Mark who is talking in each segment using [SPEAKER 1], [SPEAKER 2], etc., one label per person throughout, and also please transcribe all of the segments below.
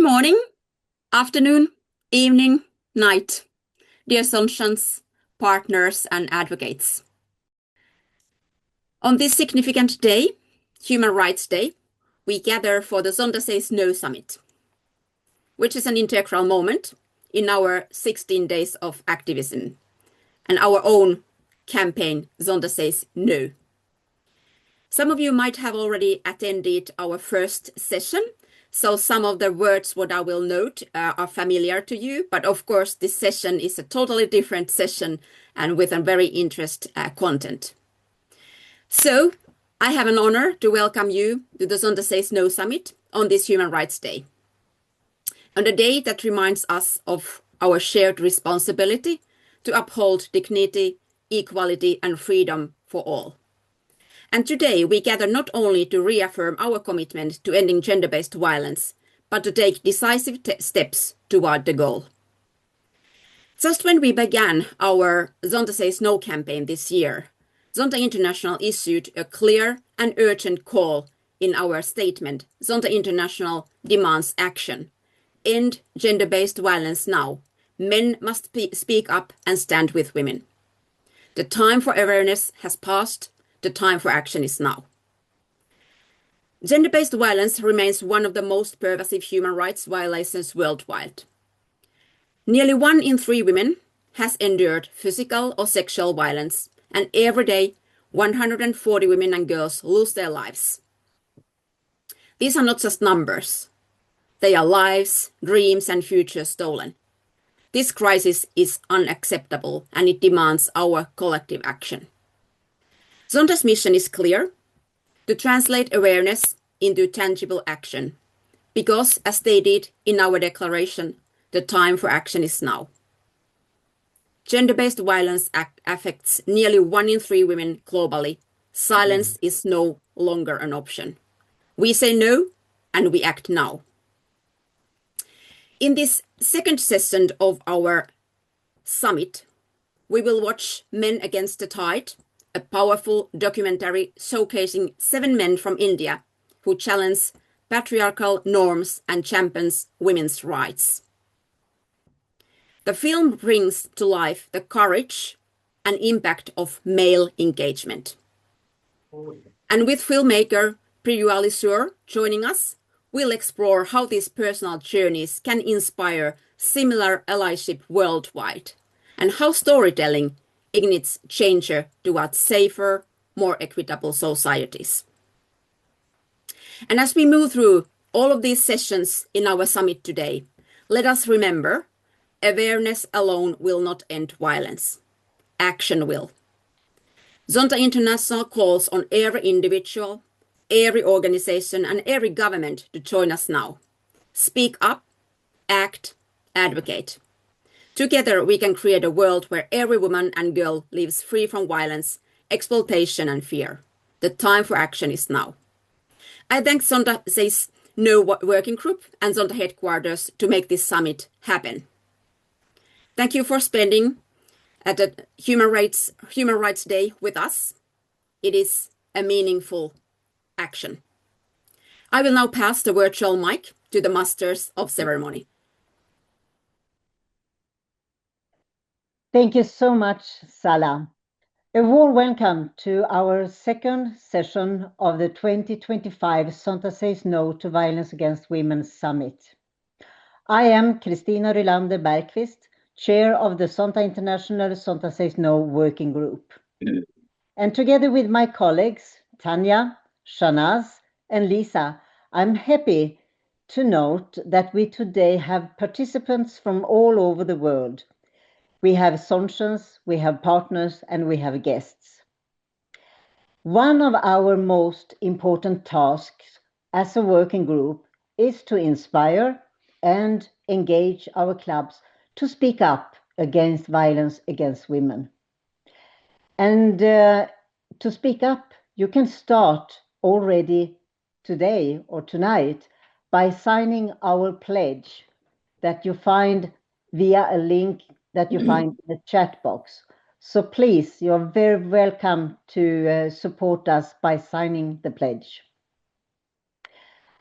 [SPEAKER 1] morning, afternoon, evening, night, dear Zontians, partners and advocates. On this significant day, Human Rights Day, we gather for the Zonta Says No Summit, which is an integral moment in our 16 days of activism and our own campaign, Zonta Says No. Some of you might have already attended our first session, so some of the words what I will note are familiar to you, but of course this session is a totally different session and with a very interesting content. So I have an honor to welcome you to the Zonta Says No Summit on this Human Rights Day. On a day that reminds us of our shared responsibility to uphold dignity, equality and freedom for all. And today we gather not only to reaffirm our commitment to ending gender-based violence, but to take decisive steps toward the goal. Just when we began our Zonta Says No campaign this year, Zonta International issued a clear and urgent call in our statement, Zonta International demands action. End gender-based violence now. Men must speak up and stand with women. The time for awareness has passed. The time for action is now. Gender-based violence remains one of the most pervasive human rights violations worldwide. Nearly 1 in 3 women has endured physical or sexual violence, and every day 140 women and girls lose their lives. These are not just numbers. They are lives, dreams, and futures stolen. This crisis is unacceptable, and it demands our collective action. Zonta's mission is clear, to translate awareness into tangible action, because as stated in our declaration, the time for action is now. Gender-based violence affects nearly 1 in 3 women globally. Silence is no longer an option. We say no, and we act now. In this second session of our summit, we will watch Men Against the Tide, a powerful documentary showcasing 7 men from India who challenge patriarchal norms and champions women's rights. The film brings to life the courage and impact of male engagement. And with filmmaker Priyali Sur joining us, we'll explore how these personal journeys can inspire similar allyship worldwide, and how storytelling ignites change towards safer, more equitable societies. And as we move through all of these sessions in our summit today, let us remember, awareness alone will not end violence. Action will. Zonta International calls on every individual, every organization, and every government to join us now. Speak up, act, advocate. Together, we can create a world where every woman and girl lives free from violence, exploitation, and fear. The time for action is now. I thank Zonta Says No Working Group and Zonta Headquarters to make this summit happen. Thank you for spending at the Human Rights Day with us. It is a meaningful action. I will now pass the virtual mic to the masters of ceremony.
[SPEAKER 2] Thank you so much, Sala. A warm welcome to our second session of the 2025 Zonta Says No to Violence Against Women Summit. I am Kristina Rylander Bergqvist, Chair of the Zonta International Zonta Says No Working Group. And together with my colleagues, Tanya, Shanaz, and Lisa, I'm happy to note that we today have participants from all over the world. We have Zontians, we have partners, and we have guests. One of our most important tasks as a working group is to inspire and engage our clubs to speak up against violence against women. And to speak up, you can start already today or tonight by signing our pledge that you find via a link that you find in the chat box. So please, you're very welcome to support us by signing the pledge.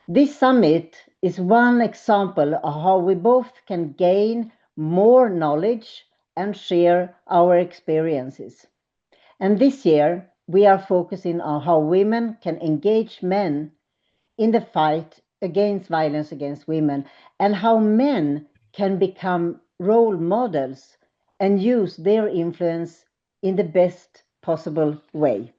[SPEAKER 2] This summit is one example of how we both can gain more knowledge and share our experiences. And this year, we are focusing on how women can engage men in the fight against violence against women and how men can become role models and use their influence in the best possible way.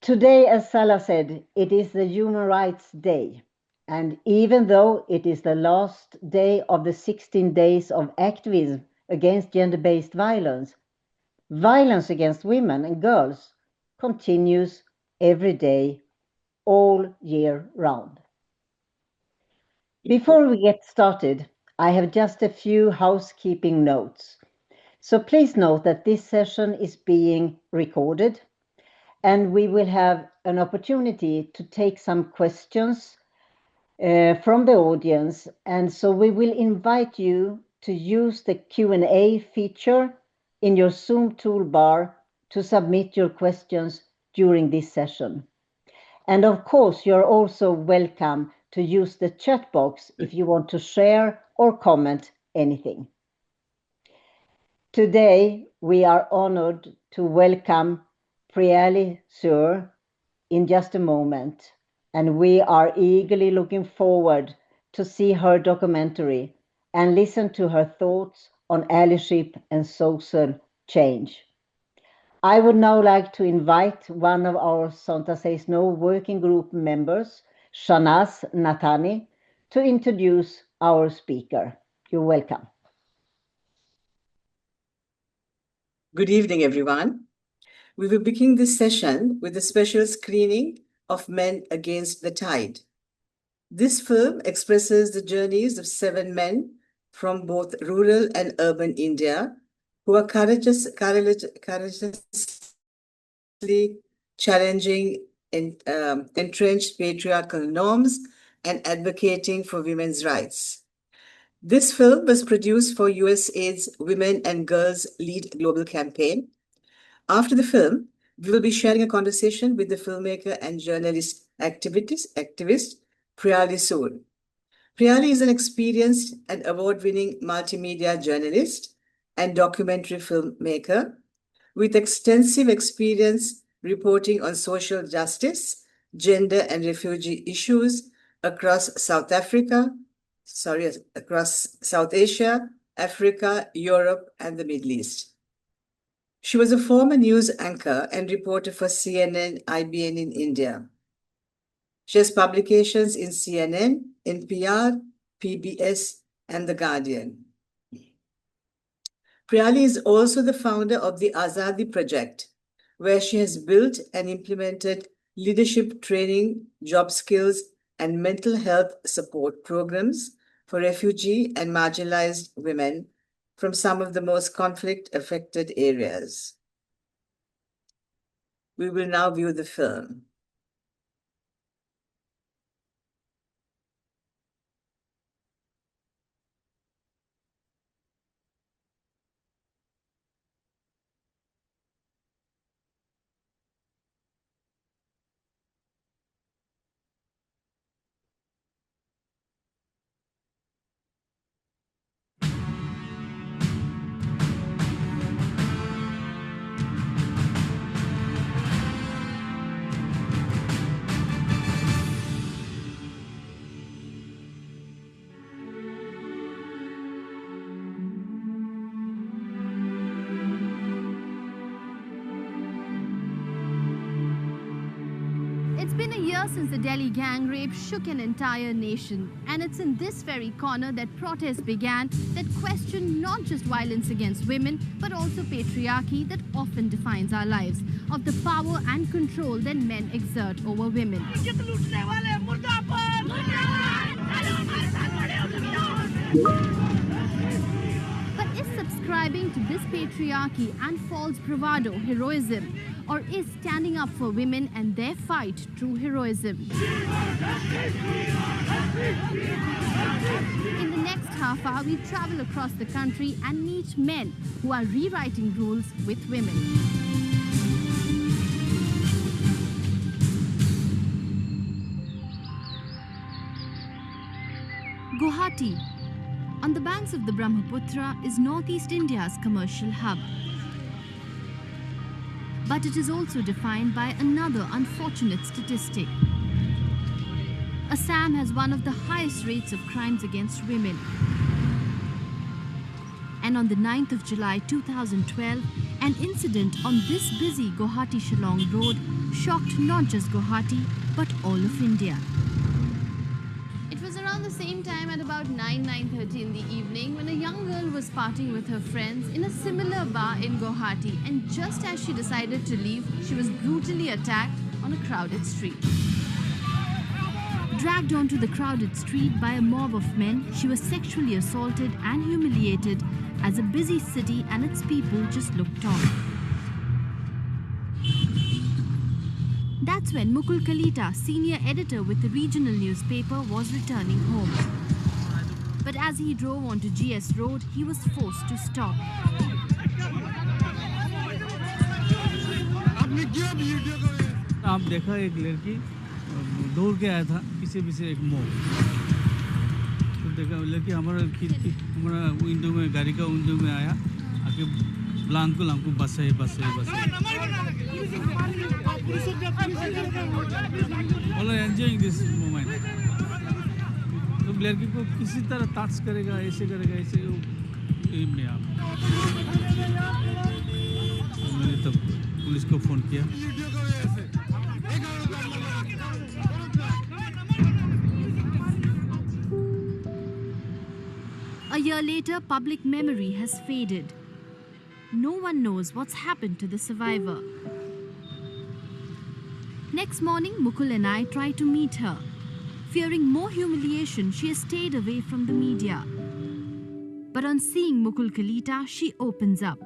[SPEAKER 2] Today, as Salah said, it is the Human Rights Day. And even though it is the last day of the 16 days of activism against gender-based violence, violence against women and girls continues every day, all year round. Before we get started, I have just a few housekeeping notes. So please note that this session is being recorded and we will have an opportunity to take some questions from the audience. And so we will invite you to use the Q&A feature in your Zoom toolbar to submit your questions during this session. And of course, you're also welcome to use the chat box if you want to share or comment anything. Today, we are honored to welcome Priyali Sur in just a moment, and we are eagerly looking forward to see her documentary and listen to her thoughts on allyship and social change. I would now like to invite one of our Zonta Says No working group members, Shanaz Nathani, to introduce our speaker. You're welcome.
[SPEAKER 3] Good evening, everyone. We will begin this session with a special screening of Men Against the Tide. This film expresses the journeys of 7 men from both rural and urban India who are courageously challenging entrenched patriarchal norms and advocating for women's rights. This film was produced for USAID's Women and Girls Lead Global campaign. After the film, we will be sharing a conversation with the filmmaker and journalist activist Priyali Sur. Priyali is an experienced and award-winning multimedia journalist and documentary filmmaker with extensive experience reporting on social justice, gender and refugee issues across South Asia, Africa, Europe, and the Middle East. She was a former news anchor and reporter for CNN, IBN in India. She has publications in CNN, NPR, PBS, and The Guardian. Priyali is also the founder of the Azadi Project, where she has built and implemented leadership training, job skills, and mental health support programs for refugee and marginalized women from some of the most conflict-affected areas. We will now view the film.
[SPEAKER 4] It's been a year since the Delhi gang rape shook an entire nation, and it's in this very corner that protests began that question not just violence against women, but also patriarchy that often defines our lives, of the power and control that men exert over women. But is subscribing to this patriarchy and false bravado heroism? Or is standing up for women and their fight true heroism? In the next half hour, we travel across the country and meet men who are rewriting rules with women. Guwahati. On the banks of the Brahmaputra is northeast India's commercial hub. But it is also defined by another unfortunate statistic. Assam has one of the highest rates of crimes against women. And on the 9th of July 2012, an incident on this busy Guwahati-Shillong road shocked not just Guwahati, but all of India. It was around the same time at about 9:30 in the evening when a young girl was partying with her friends in a similar bar in Guwahati, and just as she decided to leave, she was brutally attacked on a crowded street. Dragged onto the crowded street by a mob of men, she was sexually assaulted and humiliated as a busy city and its people just looked on. That's when Mukul Kalita, senior editor with the regional newspaper, was returning home. But as he drove onto GS Road, he was forced to stop.
[SPEAKER 5] आप देखा एक लड़की दौड़ के आया था पीछे एक मोड़ तो देखा लड़की हमारा विंडो में गाड़ी का विंडो में आया आके हमको बस है all are enjoying this moment तो लड़की को किसी तरह टच करेगा ऐसे एम में आप मैंने तब पुलिस को फोन किया
[SPEAKER 4] A year later, public memory has faded. No one knows what's happened to the survivor. Next morning, Mukul and I try to meet her. Fearing more humiliation, she has stayed away from the media. But on seeing Mukul Kalita, she opens up,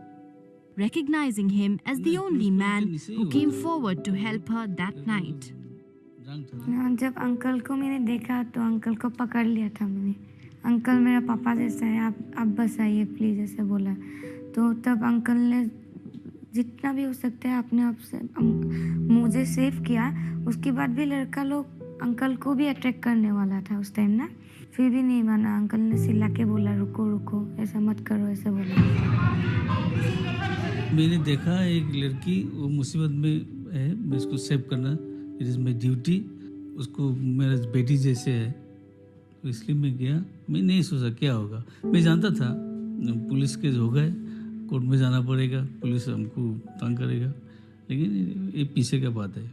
[SPEAKER 4] recognizing him as the only man who came forward to help her that night.
[SPEAKER 6] जब uncle को मैंने देखा तो uncle को पकड़ लिया था मैंने अंकल मेरा पापा जैसा है आप बस आइए प्लीज़ ऐसे बोला तो तब अंकल ने जितना भी हो सकता है अपने आप से मुझे सेव किया उसके बाद भी लड़का लोग अंकल को भी अटैक करने वाला था उस टाइम ना फिर भी नहीं माना अंकल ने चिल्ला के बोला रुको ऐसा मत करो ऐसे बोला
[SPEAKER 5] मैंने देखा एक लड़की वो मुसीबत में है मैं उसको सेव करना इट इज़ माई ड्यूटी उसको मेरा बेटी जैसे है तो इसलिए मैं गया मैं नहीं सोचा क्या होगा मैं जानता था पुलिस केस हो गए कोर्ट में जाना पड़ेगा पुलिस हमको तंग करेगा लेकिन ये पीछे का बात है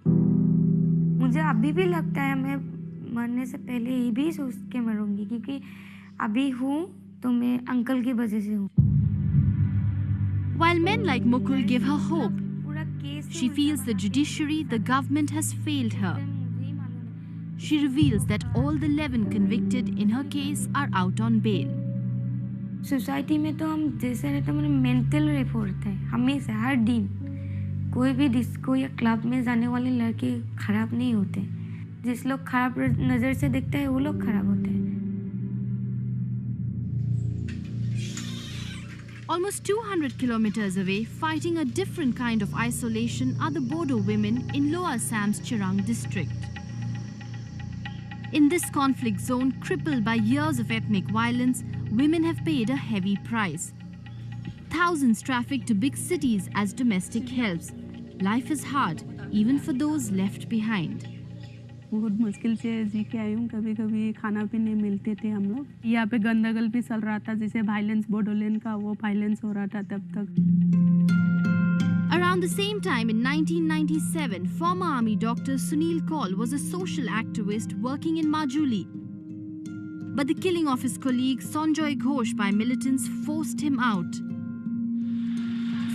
[SPEAKER 6] मुझे अभी भी लगता है मैं मरने से पहले ये भी सोच के मरूंगी क्योंकि अभी हूँ तो मैं अंकल की वजह से हूँ
[SPEAKER 4] While men like Mukul give her hope, she feels the judiciary, the government has failed her. She reveals that all the 11 convicted in her case are out on bail.
[SPEAKER 6] Society में तो हम जैसे रहते हैं मेंटल रेप होता है हमेशा हर दिन कोई भी डिस्को या क्लब में जाने वाले लड़के खराब नहीं होते जिस लोग खराब नज़र से देखते हैं वो लोग खराब होते हैं
[SPEAKER 4] Almost 200 kilometers away, fighting a different kind of isolation, are the Bodo women in Lower Assam's Chirang district. In this conflict zone, crippled by years of ethnic violence, women have paid a heavy price. Thousands traffic to big cities as domestic helps. Life is hard, even for those left behind.
[SPEAKER 7] बहुत मुश्किल से जी के आई हूँ कभी कभी खाना भी नहीं मिलते थे हम लोग यहाँ पे गंदरगोल भी चल रहा था जैसे वायलेंस बोडोलैंड का वो वायलेंस हो रहा था तब तक
[SPEAKER 4] Around the same time in 1997, former army doctor Sunil Kaul was a social activist working in Majuli. But the killing of his colleague Sanjoy Ghosh by militants forced him out.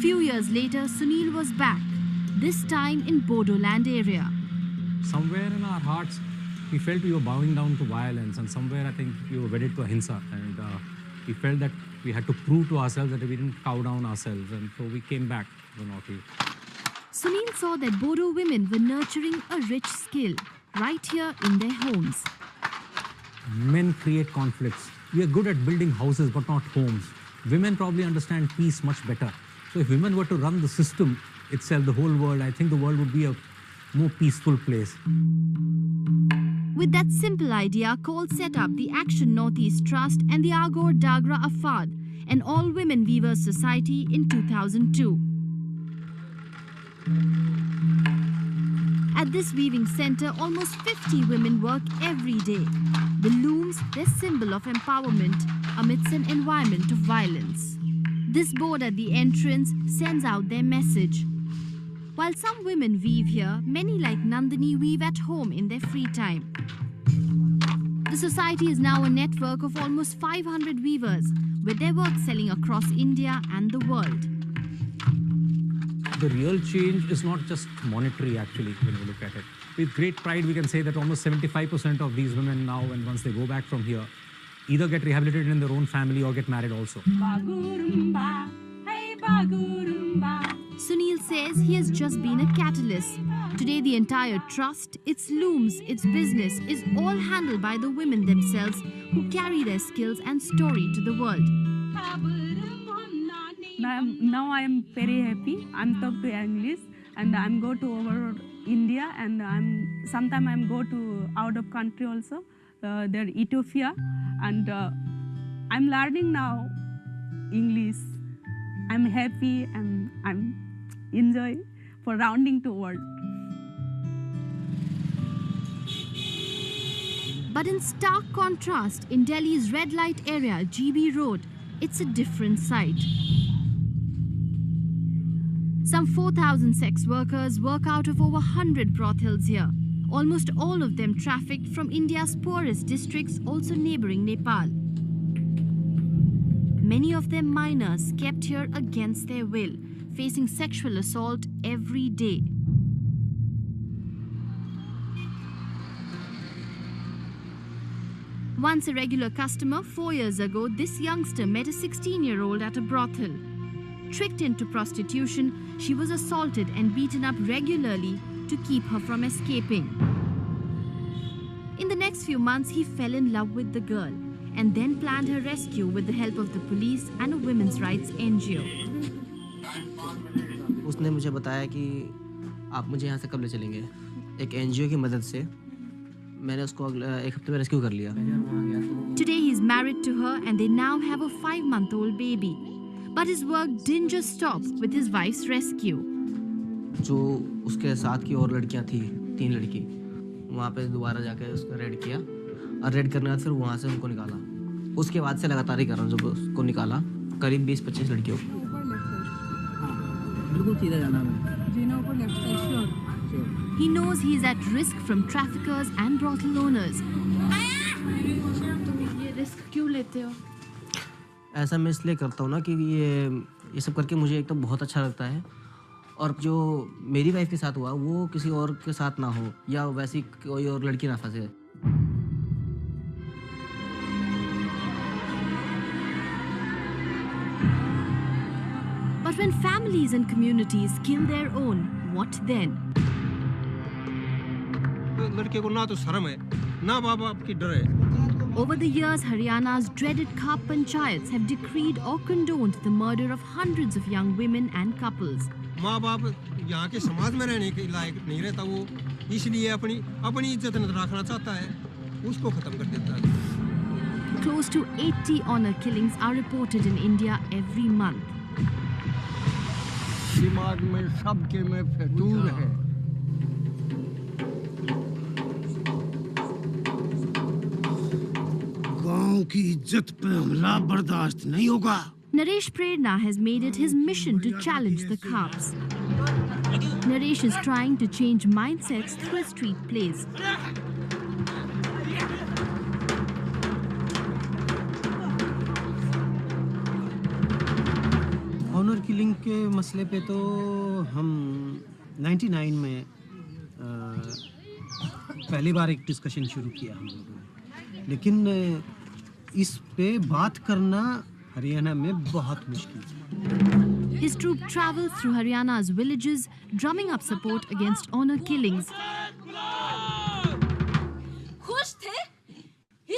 [SPEAKER 4] Few years later, Sunil was back, this time in Bodoland area.
[SPEAKER 8] Somewhere in our hearts, we felt we were bowing down to violence, and somewhere I think we were wedded to ahimsa, and we felt that we had to prove to ourselves that we didn't cow down ourselves, and so we came back to the Northeast.
[SPEAKER 4] Sunil saw that Bodo women were nurturing a rich skill right here in their homes.
[SPEAKER 8] Men create conflicts. We are good at building houses, but not homes. Women probably understand peace much better. So if women were to run the system itself, the whole world, I think the world would be a more peaceful place.
[SPEAKER 4] With that simple idea, Cole set up the Action Northeast Trust and the Agor Dagra Afad, an all-women weavers society in 2002. At this weaving center, almost 50 women work every day. The looms, their symbol of empowerment amidst an environment of violence. This board at the entrance sends out their message. While some women weave here, many like Nandini weave at home in their free time. The society is now a network of almost 500 weavers, with their work selling across India and the world.
[SPEAKER 8] The real change is not just monetary, actually, when we look at it. With great pride, we can say that almost 75% of these women now, and once they go back from here, either get rehabilitated in their own family or get married also.
[SPEAKER 4] Sunil says he has just been a catalyst. Today, the entire trust, its looms, its business is all handled by the women themselves who carry their skills and story to the world.
[SPEAKER 7] Now I am very happy. I'm talking English and I'm go to over India and sometimes I'm go to out of country also, there Ethiopia, and I'm learning now English. I'm happy and I'm enjoy for rounding to world.
[SPEAKER 4] But in stark contrast, in Delhi's red light area, GB Road, it's a different sight. Some 4,000 sex workers work out of over 100 brothels here. Almost all of them trafficked from India's poorest districts, also neighboring Nepal. Many of them minors kept here against their will, facing sexual assault every day. Once a regular customer, 4 years ago, this youngster met a 16-year-old at a brothel. Tricked into prostitution, she was assaulted and beaten up regularly to keep her from escaping. In the next few months, he fell in love with the girl and then planned her rescue with the help of the police and a women's rights NGO.
[SPEAKER 9] उसने मुझे बताया कि आप मुझे यहाँ से कब ले चलेंगे। एक NGO की मदद से मैंने उसको एक हफ्ते में रेस्क्यू कर लिया।
[SPEAKER 4] Today he is married to her and they now have a 5-month-old baby. But his work didn't just stop with his wife's rescue.
[SPEAKER 9] जो उसके साथ की और लड़कियां थी, 3 लड़की, वहाँ पे दोबारा जाकर उसको रेड किया और रेड करने के बाद फिर वहाँ से उनको निकाला। उसके बाद से लगातार ही कर रहा हूँ, जब उसको निकाला करीब 20-25 लड़कियों को। बिल्कुल सीधा जाना है। जीना ऊपर left side sure.
[SPEAKER 4] He knows he is at risk from traffickers and brothel owners. तुम ये रिस्क क्यों लेते हो?
[SPEAKER 9] ऐसा मैं इसलिए करता हूँ ना कि ये सब करके मुझे एक तो बहुत अच्छा लगता है और जो मेरी वाइफ के साथ हुआ वो किसी और के साथ ना हो या वैसी कोई और लड़की ना फंसे।
[SPEAKER 4] But when families and communities kill their own, what then?
[SPEAKER 10] लड़के को ना तो शर्म है, ना बाप की डर है।
[SPEAKER 4] Over the years, Haryana's dreaded Khap Panchayats have decreed or condoned the murder of hundreds of young women and couples.
[SPEAKER 10] माँ बाप यहाँ के समाज में रहने के लायक नहीं रहता, वो इसलिए अपनी इज्जत न रखना चाहता है, उसको खत्म कर देता है।
[SPEAKER 4] Close to 80 honor killings are reported in India every month.
[SPEAKER 10] दिमाग में सबके में फितूर है। गांव की इज्जत पे हमला बर्दाश्त नहीं होगा।
[SPEAKER 4] Naresh Prerna has made it his mission to challenge the Khaps. Naresh is trying to change mindsets through street plays.
[SPEAKER 11] Honour killing के मसले पे तो हम 99 में पहली बार एक डिस्कशन शुरू किया हम लोगों ने, लेकिन इस पे बात करना हरियाणा में बहुत मुश्किल है।
[SPEAKER 4] His troop travels through Haryana's villages, drumming up support against honor killings.
[SPEAKER 12] खुश थे,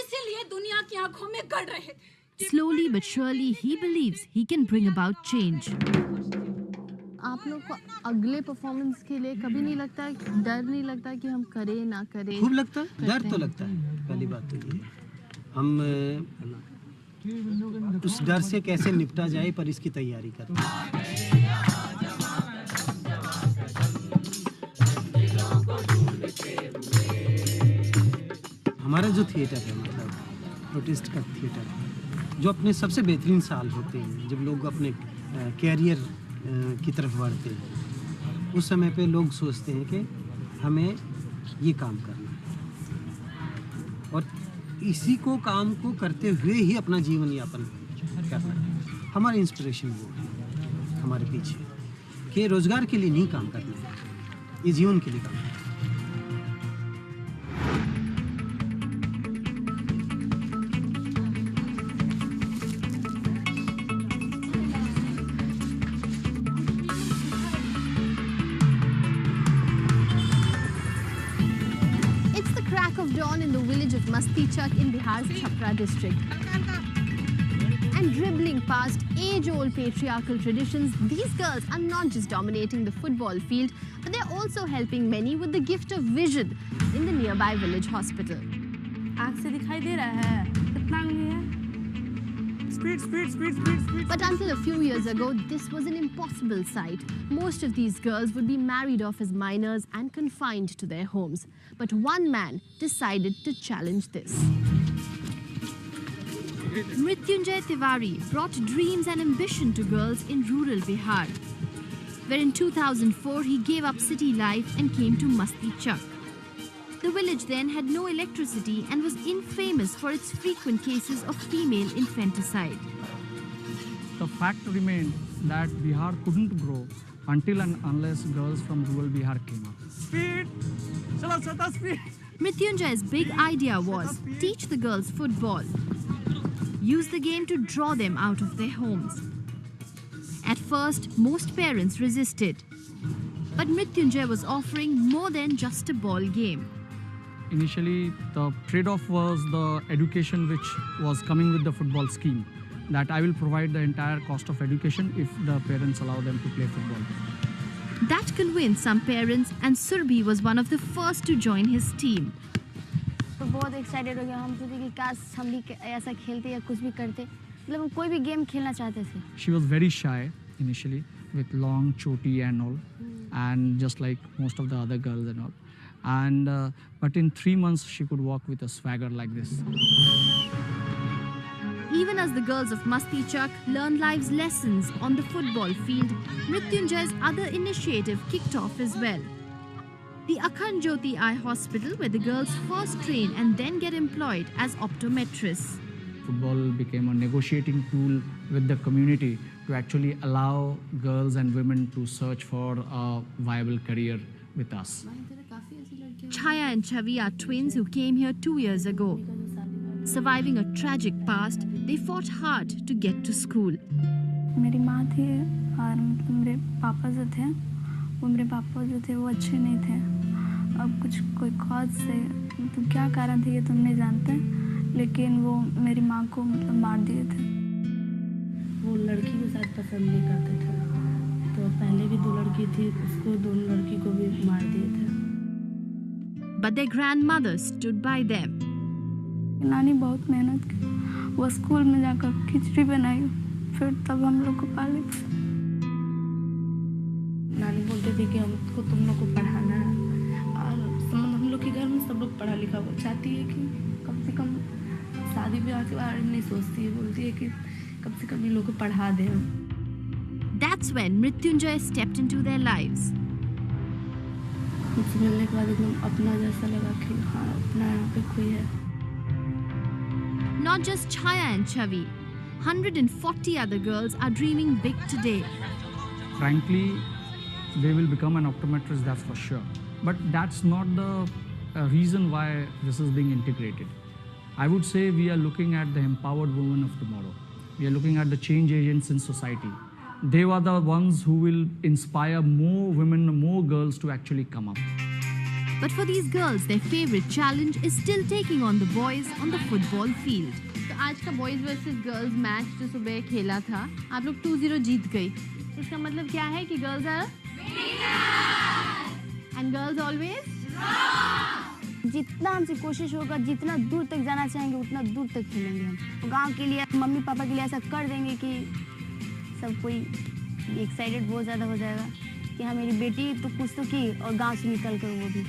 [SPEAKER 12] इसीलिए दुनिया की आंखों में गड़ रहे थे।
[SPEAKER 4] Slowly but surely, he believes he can bring about change. आप लोग को अगले परफॉर्मेंस के लिए कभी नहीं लगता, डर नहीं लगता कि हम करें ना करें?
[SPEAKER 11] खूब लगता है, डर तो लगता है। पहली बात तो ये हम उस डर से कैसे निपटा जाए पर इसकी तैयारी करते हैं। हमारा जो थिएटर है मतलब प्रोटेस्ट का थिएटर है, जो अपने सबसे बेहतरीन साल होते हैं जब लोग अपने कैरियर की तरफ बढ़ते हैं, उस समय पे लोग सोचते हैं कि हमें ये काम करना है और इसी को काम को करते हुए ही अपना जीवन यापन करना है। हमारी इंस्पिरेशन वो है हमारे पीछे कि रोजगार के लिए नहीं काम करना है, ये जीवन के लिए काम करना है।
[SPEAKER 4] Dawn in the village of Mastichak in Bihar's Chhapra district. And dribbling past age-old patriarchal traditions, these girls are not just dominating the football field, but they're also helping many with the gift of vision in the nearby village hospital.
[SPEAKER 6] आँख से दिखाई दे रहा है, कितना आगे है? Speed.
[SPEAKER 4] But until a few years ago, this was an impossible sight. Most of these girls would be married off as minors and confined to their homes. But one man decided to challenge this. Mrityunjay Tiwari brought dreams and ambition to girls in rural Bihar, where in 2004 he gave up city life and came to Mastichak. The village then had no electricity and was infamous for its frequent cases of female infanticide.
[SPEAKER 13] The fact remained that Bihar couldn't grow until and unless girls from rural Bihar came up. Speed! Chala, Zonta, speed!
[SPEAKER 4] Mrityunjay's big idea was teach the girls football. Use the game to draw them out of their homes. At first, most parents resisted. But Mrityunjay was offering more than just a ball game.
[SPEAKER 13] Initially, the trade-off was the education which was coming with the football scheme, that I will provide the entire cost of education if the parents allow them to play football.
[SPEAKER 4] That convinced some parents, and Surbhi was one of the first to join his team.
[SPEAKER 6] तो बहुत excited हो गया, हम सोचे कि काश हम भी ऐसा खेलते या कुछ भी करते, मतलब हम कोई भी गेम खेलना चाहते थे.
[SPEAKER 13] She was very shy initially, with long choti and all, and just like most of the other girls and all. And but in 3 months she could walk with a swagger like this.
[SPEAKER 4] Even as the girls of Mastichak learned life's lessons on the football field, Mrityunjay's other initiative kicked off as well. The Akhand Jyoti Eye Hospital, where the girls first train and then get employed as optometrists.
[SPEAKER 13] Football became a negotiating tool with the community to actually allow girls and women to search for a viable career with us.
[SPEAKER 4] Chaya and Chavi are twins who came here 2 years ago. Surviving a tragic past, they fought hard to get to school.
[SPEAKER 6] मेरी माँ थी और मतलब मेरे पापा जो थे, वो अच्छे नहीं थे. अब कुछ कोई कॉज से, मतलब क्या कारण थे ये तो नहीं जानते, लेकिन वो मेरी माँ को मतलब मार दिए थे.
[SPEAKER 14] वो लड़की को शायद पसंद नहीं करते थे, तो पहले भी 2 लड़की थी, उसको दोनों लड़की को भी मार दिए थे.
[SPEAKER 4] But their grandmother stood by them.
[SPEAKER 6] नानी बहुत मेहनत की, वो स्कूल में जाकर खिचड़ी बनाई, फिर तब हम लोग को पाली.
[SPEAKER 14] नानी बोलते थे कि हमको तुम लोग को पढ़ाना है, और हम लोग के घर में सब लोग पढ़ा लिखा, वो चाहती है कि कम से कम शादी ब्याह के बारे में नहीं सोचती है, बोलती है कि कम से कम इन लोग को पढ़ा दें.
[SPEAKER 4] That's when Mrityunjay stepped into their lives.
[SPEAKER 14] मुझसे मिलने के बाद एकदम अपना जैसा लगा कि हाँ अपना यहाँ पे कोई है.
[SPEAKER 4] Not just Chaya and Chavi, 140 other girls are dreaming big today.
[SPEAKER 13] Frankly, they will become an optometrist, that's for sure. But that's not the reason why this is being integrated. I would say we are looking at the empowered women of tomorrow. We are looking at the change agents in society. They are the ones who will inspire more women, more girls to actually come up.
[SPEAKER 4] But for these girls, their favorite challenge is still taking on the boys on the football field. तो आज का boys versus girls match जो सुबह खेला था, आप लोग 2-0 जीत गए. इसका मतलब क्या है कि girls are and girls always
[SPEAKER 6] जितना हमसे कोशिश होगा, जितना दूर तक जाना चाहेंगे उतना दूर तक खेलेंगे हम। तो गांव के लिए, मम्मी पापा के लिए ऐसा कर देंगे कि सब कोई एक्साइटेड बहुत ज़्यादा हो जाएगा कि हाँ मेरी बेटी तो कुछ तो की, और गांव से निकल कर वो भी।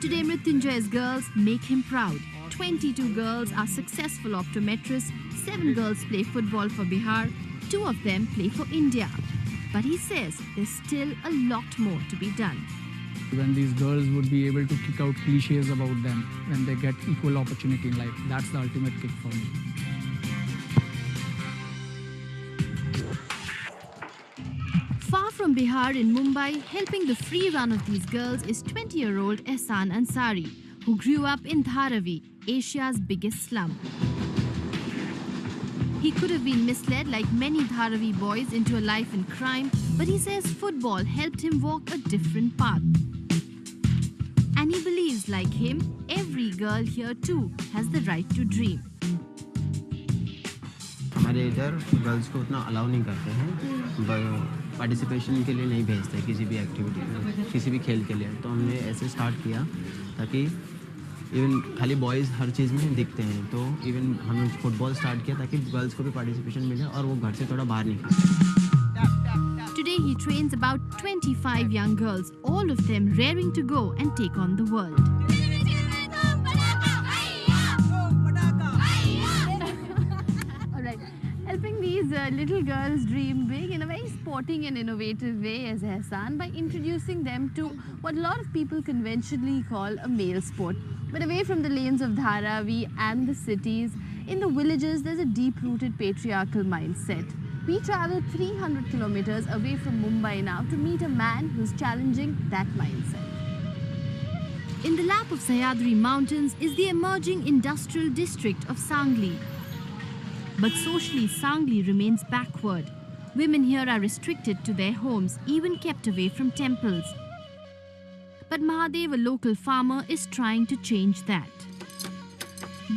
[SPEAKER 4] Today, Mrityunjay's girls make him proud. 22 girls are successful optometrists, 7 girls play football for Bihar, 2 of them play for India. But he says there's still a lot more to be done.
[SPEAKER 13] When these girls would be able to kick out cliches about them, when they get equal opportunity in life, that's the ultimate kick for me.
[SPEAKER 4] Far from Bihar in Mumbai, helping the free run of these girls is 20-year-old Ehsan Ansari, who grew up in Dharavi, Asia's biggest slum. He could have been misled like many Dharavi boys into a life in crime, but he says football helped him walk a different path. And he believes, like him, every girl here too has the right to dream.
[SPEAKER 15] हमारे इधर girls को उतना allow नहीं करते हैं, participation के लिए नहीं भेजते किसी भी एक्टिविटी में, किसी भी खेल के लिए। तो हमने ऐसे स्टार्ट किया ताकि इवन खाली बॉयज़ हर चीज़ में दिखते हैं, तो इवन हमने फुटबॉल स्टार्ट किया ताकि गर्ल्स को भी पार्टिसिपेशन मिले और वो घर से थोड़ा बाहर निकले।
[SPEAKER 4] Today he trains about 25 young girls, all of them raring to go and take on the world. Helping these little girls dream big in a very sporting and innovative way as Ehsan by introducing them to what a lot of people conventionally call a male sport. But away from the lanes of Dharavi and the cities, in the villages there's a deep-rooted patriarchal mindset. We travel 300 kilometers away from Mumbai now to meet a man who's challenging that mindset. In the lap of Sahyadri Mountains is the emerging industrial district of Sangli. But socially, Sangli remains backward. Women here are restricted to their homes, even kept away from temples. But Mahadev, a local farmer, is trying to change that.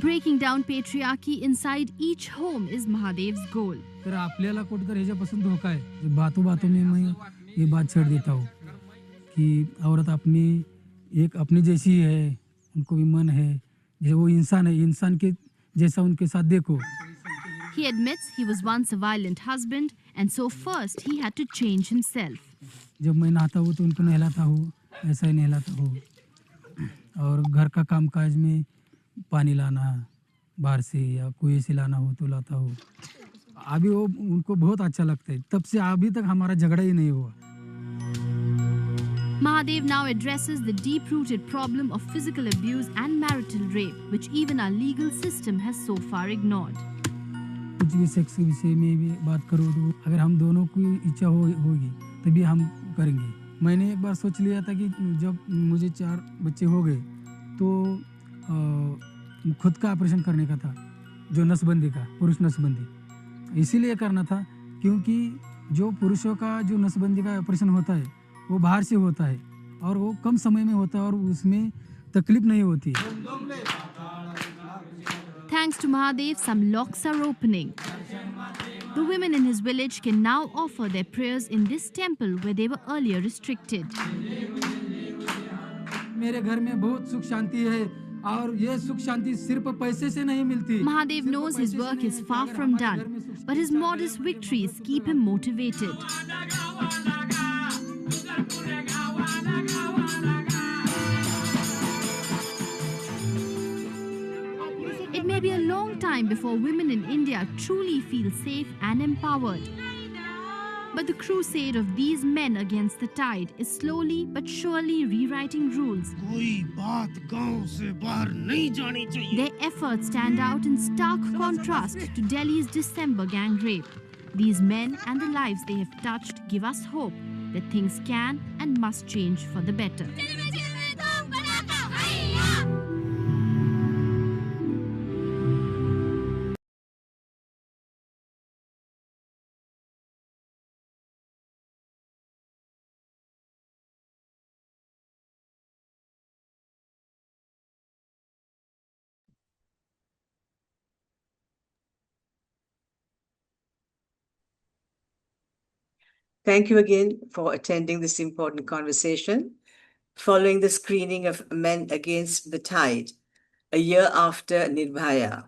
[SPEAKER 4] Breaking down patriarchy inside each home is Mahadev's goal.
[SPEAKER 16] तर आपल्याला कुठेतरी ह्याच्यापासून धोका आहे। बातों बातों में मैं ये बात छेड़ देता हूँ कि औरत अपनी एक अपनी जैसी है, उनको भी मन है, जो वो इंसान है, इंसान के जैसा उनके साथ देखो।
[SPEAKER 4] He admits he was once a violent husband, and so first he had to change himself.
[SPEAKER 16] जब मैं नहाता हूँ तो उनको नहलाता हूँ, ऐसा ही नहलाता हूँ, और घर का कामकाज में पानी लाना बाहर से या कुएं से लाना हो तो लाता हूँ। अभी वो उनको बहुत अच्छा लगता है, तब से अभी तक हमारा झगड़ा ही नहीं हुआ।
[SPEAKER 4] Mahadev now addresses the deep-rooted problem of physical abuse and marital rape, which even our legal system has so far ignored.
[SPEAKER 16] कुछ भी सेक्स के विषय में भी बात करो तो अगर हम दोनों की इच्छा होगी तभी हम करेंगे। मैंने एक बार सोच लिया था कि जब मुझे 4 बच्चे हो गए तो खुद का ऑपरेशन करने का था, जो नसबंदी का, पुरुष नसबंदी। इसीलिए करना था क्योंकि जो पुरुषों का जो नसबंदी का ऑपरेशन होता है वो बाहर से होता है और वो कम समय में होता है और उसमें तकलीफ नहीं होती।
[SPEAKER 4] Thanks to Mahadev, some locks are opening. The women in his village can now offer their prayers in this temple where they were earlier restricted.
[SPEAKER 16] मेरे घर में बहुत सुख शांति है और ये सुख शांति सिर्फ पैसे से नहीं मिलती।
[SPEAKER 4] Mahadev knows his work is far from done, but his modest victories keep him motivated. It may be a long time before women in India truly feel safe and empowered. But the crusade of these men against the tide is slowly but surely rewriting rules. Their efforts stand out in stark contrast to Delhi's December gang rape. These men and the lives they have touched give us hope that things can and must change for the better.
[SPEAKER 3] Thank you again for attending this important conversation following the screening of Men Against the Tide, a year after Nirbhaya.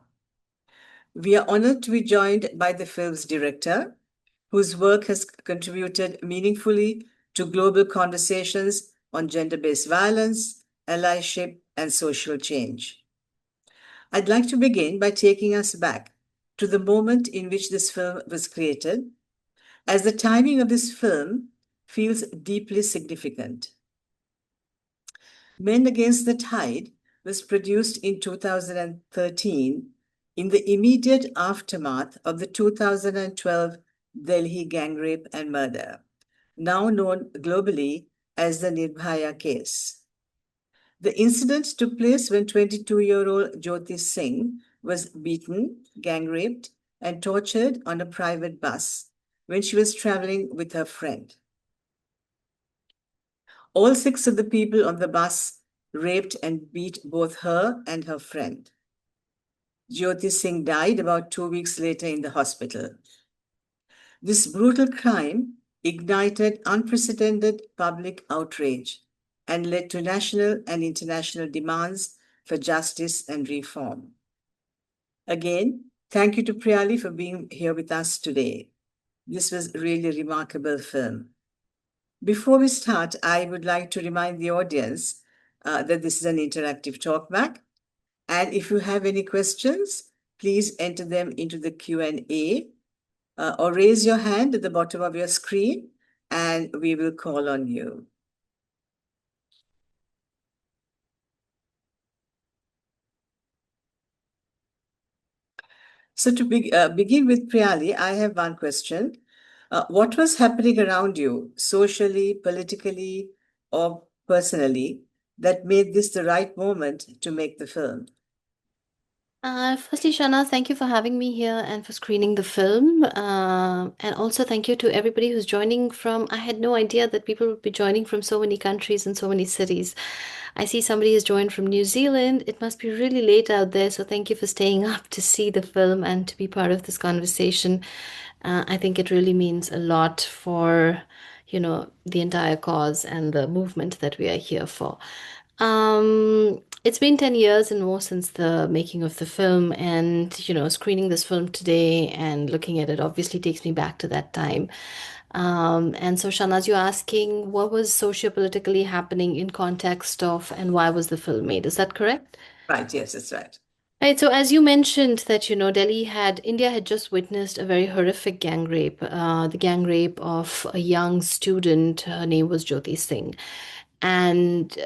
[SPEAKER 3] We are honored to be joined by the film's director, whose work has contributed meaningfully to global conversations on gender-based violence, allyship, and social change. I'd like to begin by taking us back to the moment in which this film was created, as the timing of this film feels deeply significant. Men Against the Tide was produced in 2013 in the immediate aftermath of the 2012 Delhi gang rape and murder, now known globally as the Nirbhaya case. The incident took place when 22-year-old Jyoti Singh was beaten, gang raped, and tortured on a private bus when she was traveling with her friend. All 6 of the people on the bus raped and beat both her and her friend. Jyoti Singh died about 2 weeks later in the hospital. This brutal crime ignited unprecedented public outrage and led to national and international demands for justice and reform. Again, thank you to Priyali for being here with us today. This was really a remarkable film. Before we start, I would like to remind the audience that this is an interactive talkback. And if you have any questions, please enter them into the Q&A or raise your hand at the bottom of your screen and we will call on you. So to begin with, Priyali, I have one question. What was happening around you, socially, politically, or personally, that made this the right moment to make the film?
[SPEAKER 17] Firstly, Shana, thank you for having me here and for screening the film. And also thank you to everybody who's joining from, I had no idea that people would be joining from so many countries and so many cities. I see somebody has joined from New Zealand. It must be really late out there, so thank you for staying up to see the film and to be part of this conversation. I think it really means a lot for, the entire cause and the movement that we are here for. It's been 10 years and more since the making of the film, and screening this film today and looking at it obviously takes me back to that time. And so, Shanaz, you're asking what was socio-politically happening in context of, and why was the film made? Is that correct?
[SPEAKER 3] Right, yes, that's right.
[SPEAKER 17] Right, so as you mentioned that, India had just witnessed a very horrific gang rape, the gang rape of a young student. Her name was Jyoti Singh. And,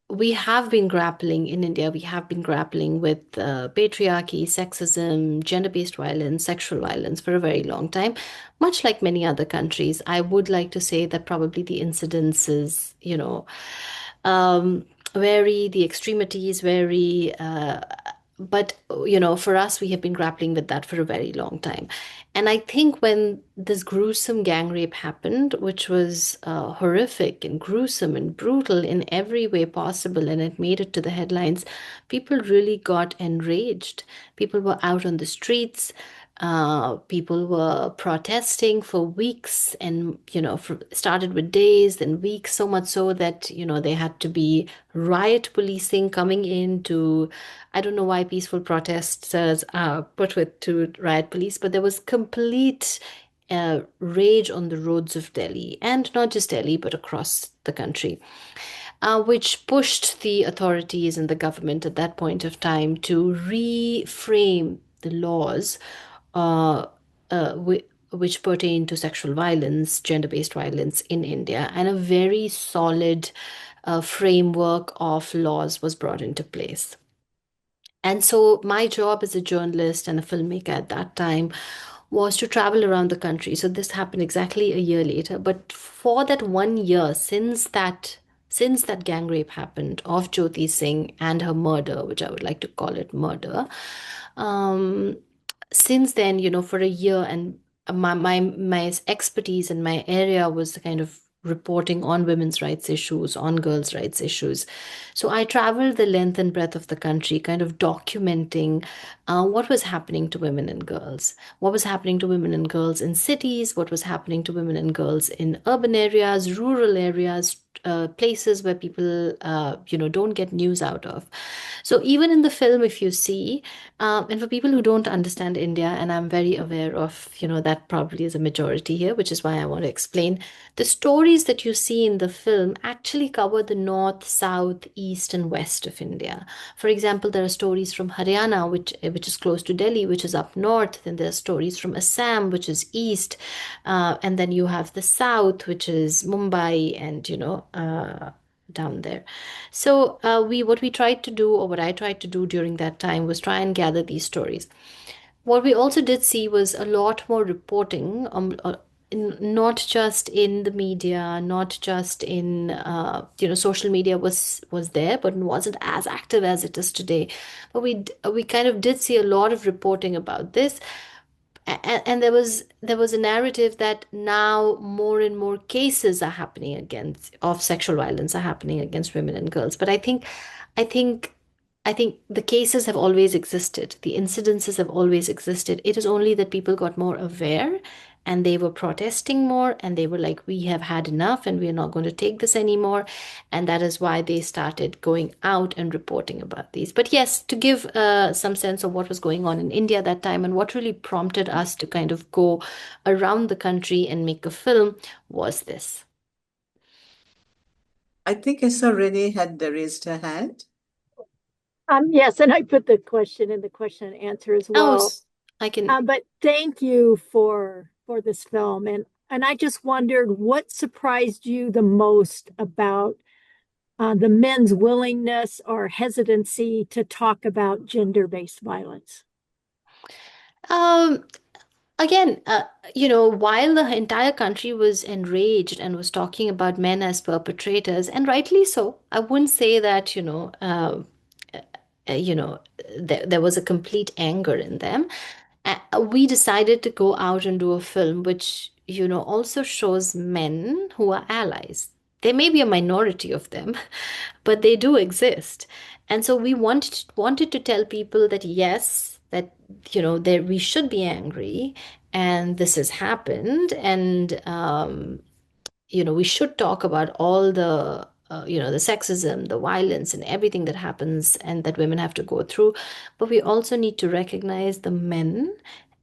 [SPEAKER 17] we have been grappling in India, we have been grappling with patriarchy, sexism, gender-based violence, sexual violence for a very long time, much like many other countries. I would like to say that probably the incidences, vary, the extremities vary, but for us, we have been grappling with that for a very long time. And I think when this gruesome gang rape happened, which was horrific and gruesome and brutal in every way possible, and it made it to the headlines, people really got enraged. People were out on the streets. People were protesting for weeks, and started with days, then weeks, so much so that they had to be riot policing coming in to, I don't know why peaceful protesters are put with to riot police, but there was complete rage on the roads of Delhi, and not just Delhi, but across the country. Which pushed the authorities and the government at that point of time to reframe the laws which pertain to sexual violence, gender-based violence in India, and a very solid framework of laws was brought into place. And so my job as a journalist and a filmmaker at that time was to travel around the country. So this happened exactly a year later. But for that 1 year since that gang rape happened of Jyoti Singh and her murder, which I would like to call it murder, since then, for a year, and my expertise and my area was kind of reporting on women's rights issues, on girls' rights issues. So I traveled the length and breadth of the country, kind of documenting what was happening to women and girls, what was happening to women and girls in cities, what was happening to women and girls in urban areas, rural areas, places where people, don't get news out of. So even in the film, if you see, and for people who don't understand India, and I'm very aware of, that probably is a majority here, which is why I want to explain, the stories that you see in the film actually cover the north, south, east, and west of India. For example, there are stories from Haryana, which is close to Delhi, which is up north. Then there are stories from Assam, which is east, and then you have the south, which is Mumbai, and down there. So what we tried to do, or what I tried to do during that time, was try and gather these stories. What we also did see was a lot more reporting, not just in the media, not just in social media was there, but wasn't as active as it is today. But we kind of did see a lot of reporting about this. And there was a narrative that now more and more cases are happening of sexual violence are happening against women and girls. But I think the cases have always existed. The incidences have always existed. It is only that people got more aware and they were protesting more and they were like, we have had enough and we are not going to take this anymore. And that is why they started going out and reporting about these. But yes, to give some sense of what was going on in India that time and what really prompted us to kind of go around the country and make a film was this.
[SPEAKER 3] I think I saw Renee had raised her hand.
[SPEAKER 18] Yes, and I put the question in the question and answer as well.
[SPEAKER 17] I can.
[SPEAKER 18] But thank you for this film, and I just wondered what surprised you the most about the men's willingness or hesitancy to talk about gender-based violence.
[SPEAKER 17] Again, while the entire country was enraged and was talking about men as perpetrators, and rightly so, I wouldn't say that, there was a complete anger in them. We decided to go out and do a film which, also shows men who are allies. There may be a minority of them, but they do exist. And so we wanted to tell people that yes, that we should be angry and this has happened, and we should talk about all the the sexism, the violence, and everything that happens and that women have to go through. But we also need to recognize the men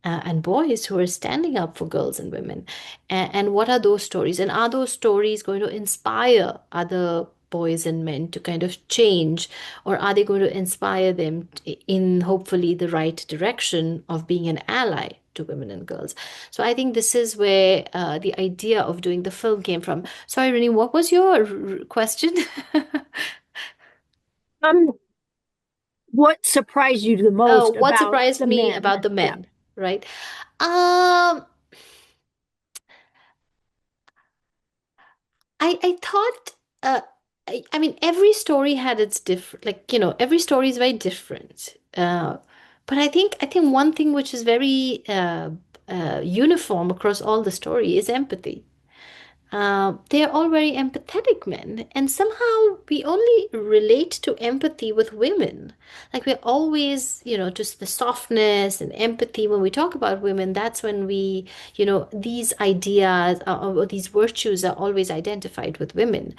[SPEAKER 17] and boys who are standing up for girls and women. And what are those stories? And are those stories going to inspire other boys and men to kind of change, or are they going to inspire them in hopefully the right direction of being an ally to women and girls? So I think this is where the idea of doing the film came from. Sorry, Renee, what was your question?
[SPEAKER 18] What surprised you the most?
[SPEAKER 17] What surprised me about the men, right? I thought, I mean, every story had its different, every story is very different. But I think one thing which is very uniform across all the story is empathy. They are all very empathetic men, and somehow we only relate to empathy with women. Like we're always, just the softness and empathy. When we talk about women, that's when we, these ideas or these virtues are always identified with women.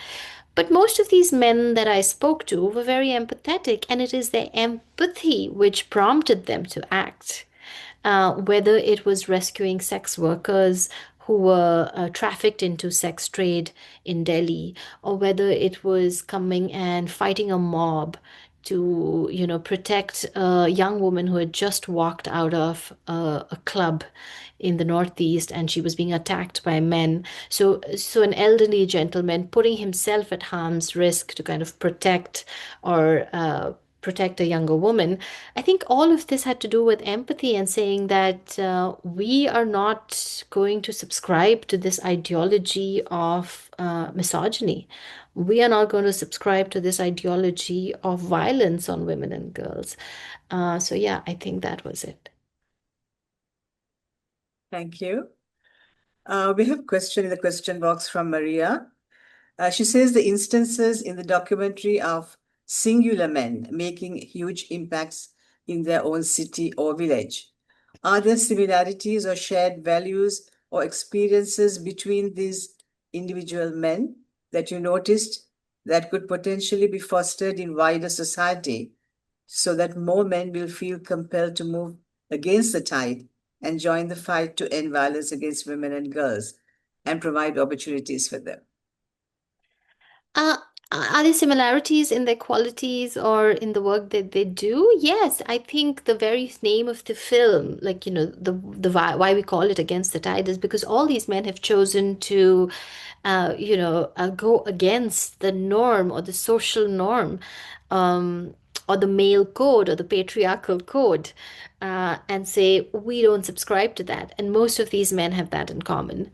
[SPEAKER 17] But most of these men that I spoke to were very empathetic, and it is their empathy which prompted them to act. Whether it was rescuing sex workers who were trafficked into sex trade in Delhi, or whether it was coming and fighting a mob to, protect a young woman who had just walked out of a club in the Northeast and she was being attacked by men. So an elderly gentleman putting himself at harm's risk to kind of protect a younger woman. I think all of this had to do with empathy and saying that we are not going to subscribe to this ideology of misogyny. We are not going to subscribe to this ideology of violence on women and girls. So yeah, I think that was it.
[SPEAKER 3] Thank you. We have a question in the question box from Maria. She says the instances in the documentary of singular men making huge impacts in their own city or village. Are there similarities or shared values or experiences between these individual men that you noticed that could potentially be fostered in wider society so that more men will feel compelled to move against the tide and join the fight to end violence against women and girls and provide opportunities for them?
[SPEAKER 17] Uh, are there similarities in their qualities or in the work that they do? Yes, I think the very name of the film, like, the why we call it Against the Tide is because all these men have chosen to, go against the norm or the social norm, or the male code or the patriarchal code, and say, we don't subscribe to that. And most of these men have that in common.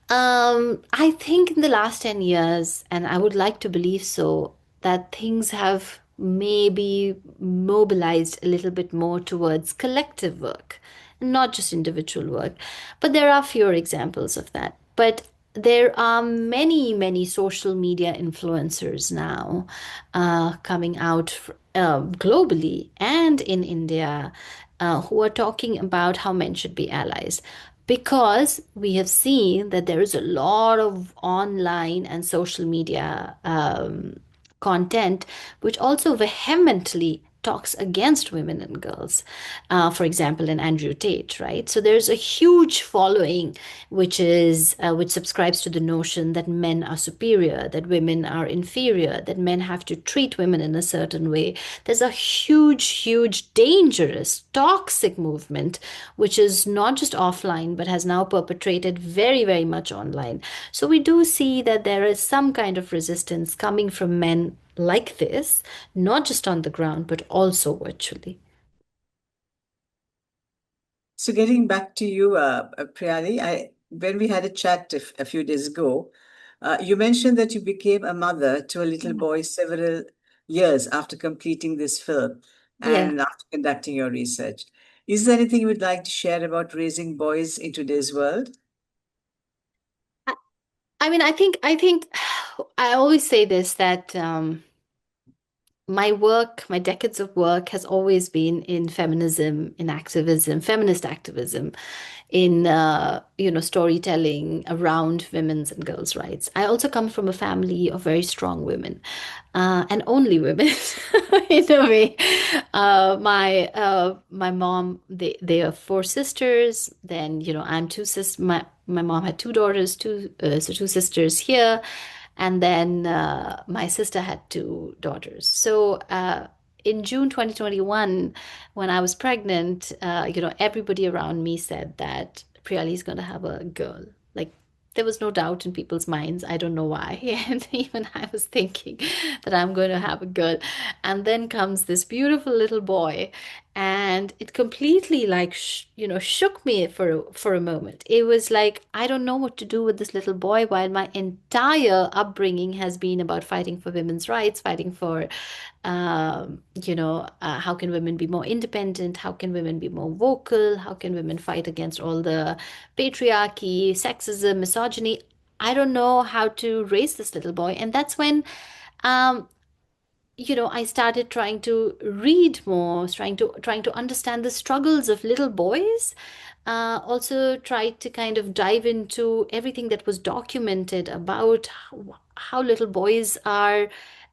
[SPEAKER 17] I think in the last 10 years, and I would like to believe so, that things have maybe mobilized a little bit more towards collective work, not just individual work. But there are fewer examples of that. But there are many, many social media influencers now coming out globally and in India who are talking about how men should be allies, because we have seen that there is a lot of online and social media content which also vehemently talks against women and girls. For example, in Andrew Tate, right? So there's a huge following which subscribes to the notion that men are superior, that women are inferior, that men have to treat women in a certain way. There's a huge, huge, dangerous, toxic movement which is not just offline but has now perpetrated very, very much online. So we do see that there is some kind of resistance coming from men like this, not just on the ground, but also virtually.
[SPEAKER 3] So getting back to you, Priyali, when we had a chat a few days ago, you mentioned that you became a mother to a little boy several years after completing this film and after conducting your research. Is there anything you would like to share about raising boys in today's world?
[SPEAKER 17] I mean, I think I always say this, that my work, my decades of work has always been in feminism, in activism, feminist activism, in storytelling around women's and girls' rights. I also come from a family of very strong women, and only women in a way. My mom, they are four sisters. Then I'm two sisters. My mom had two daughters, two sisters here. And then my sister had two daughters. So in June 2021, when I was pregnant, everybody around me said that Priyali is going to have a girl. Like, there was no doubt in people's minds. I don't know why. And even I was thinking that I'm going to have a girl. And then comes this beautiful little boy. And it completely shook me for a moment. It was like, I don't know what to do with this little boy, while my entire upbringing has been about fighting for women's rights, fighting for how can women be more independent? How can women be more vocal? How can women fight against all the patriarchy, sexism, misogyny? I don't know how to raise this little boy. And that's when I started trying to read more, trying to understand the struggles of little boys. Also tried to kind of dive into everything that was documented about how little boys are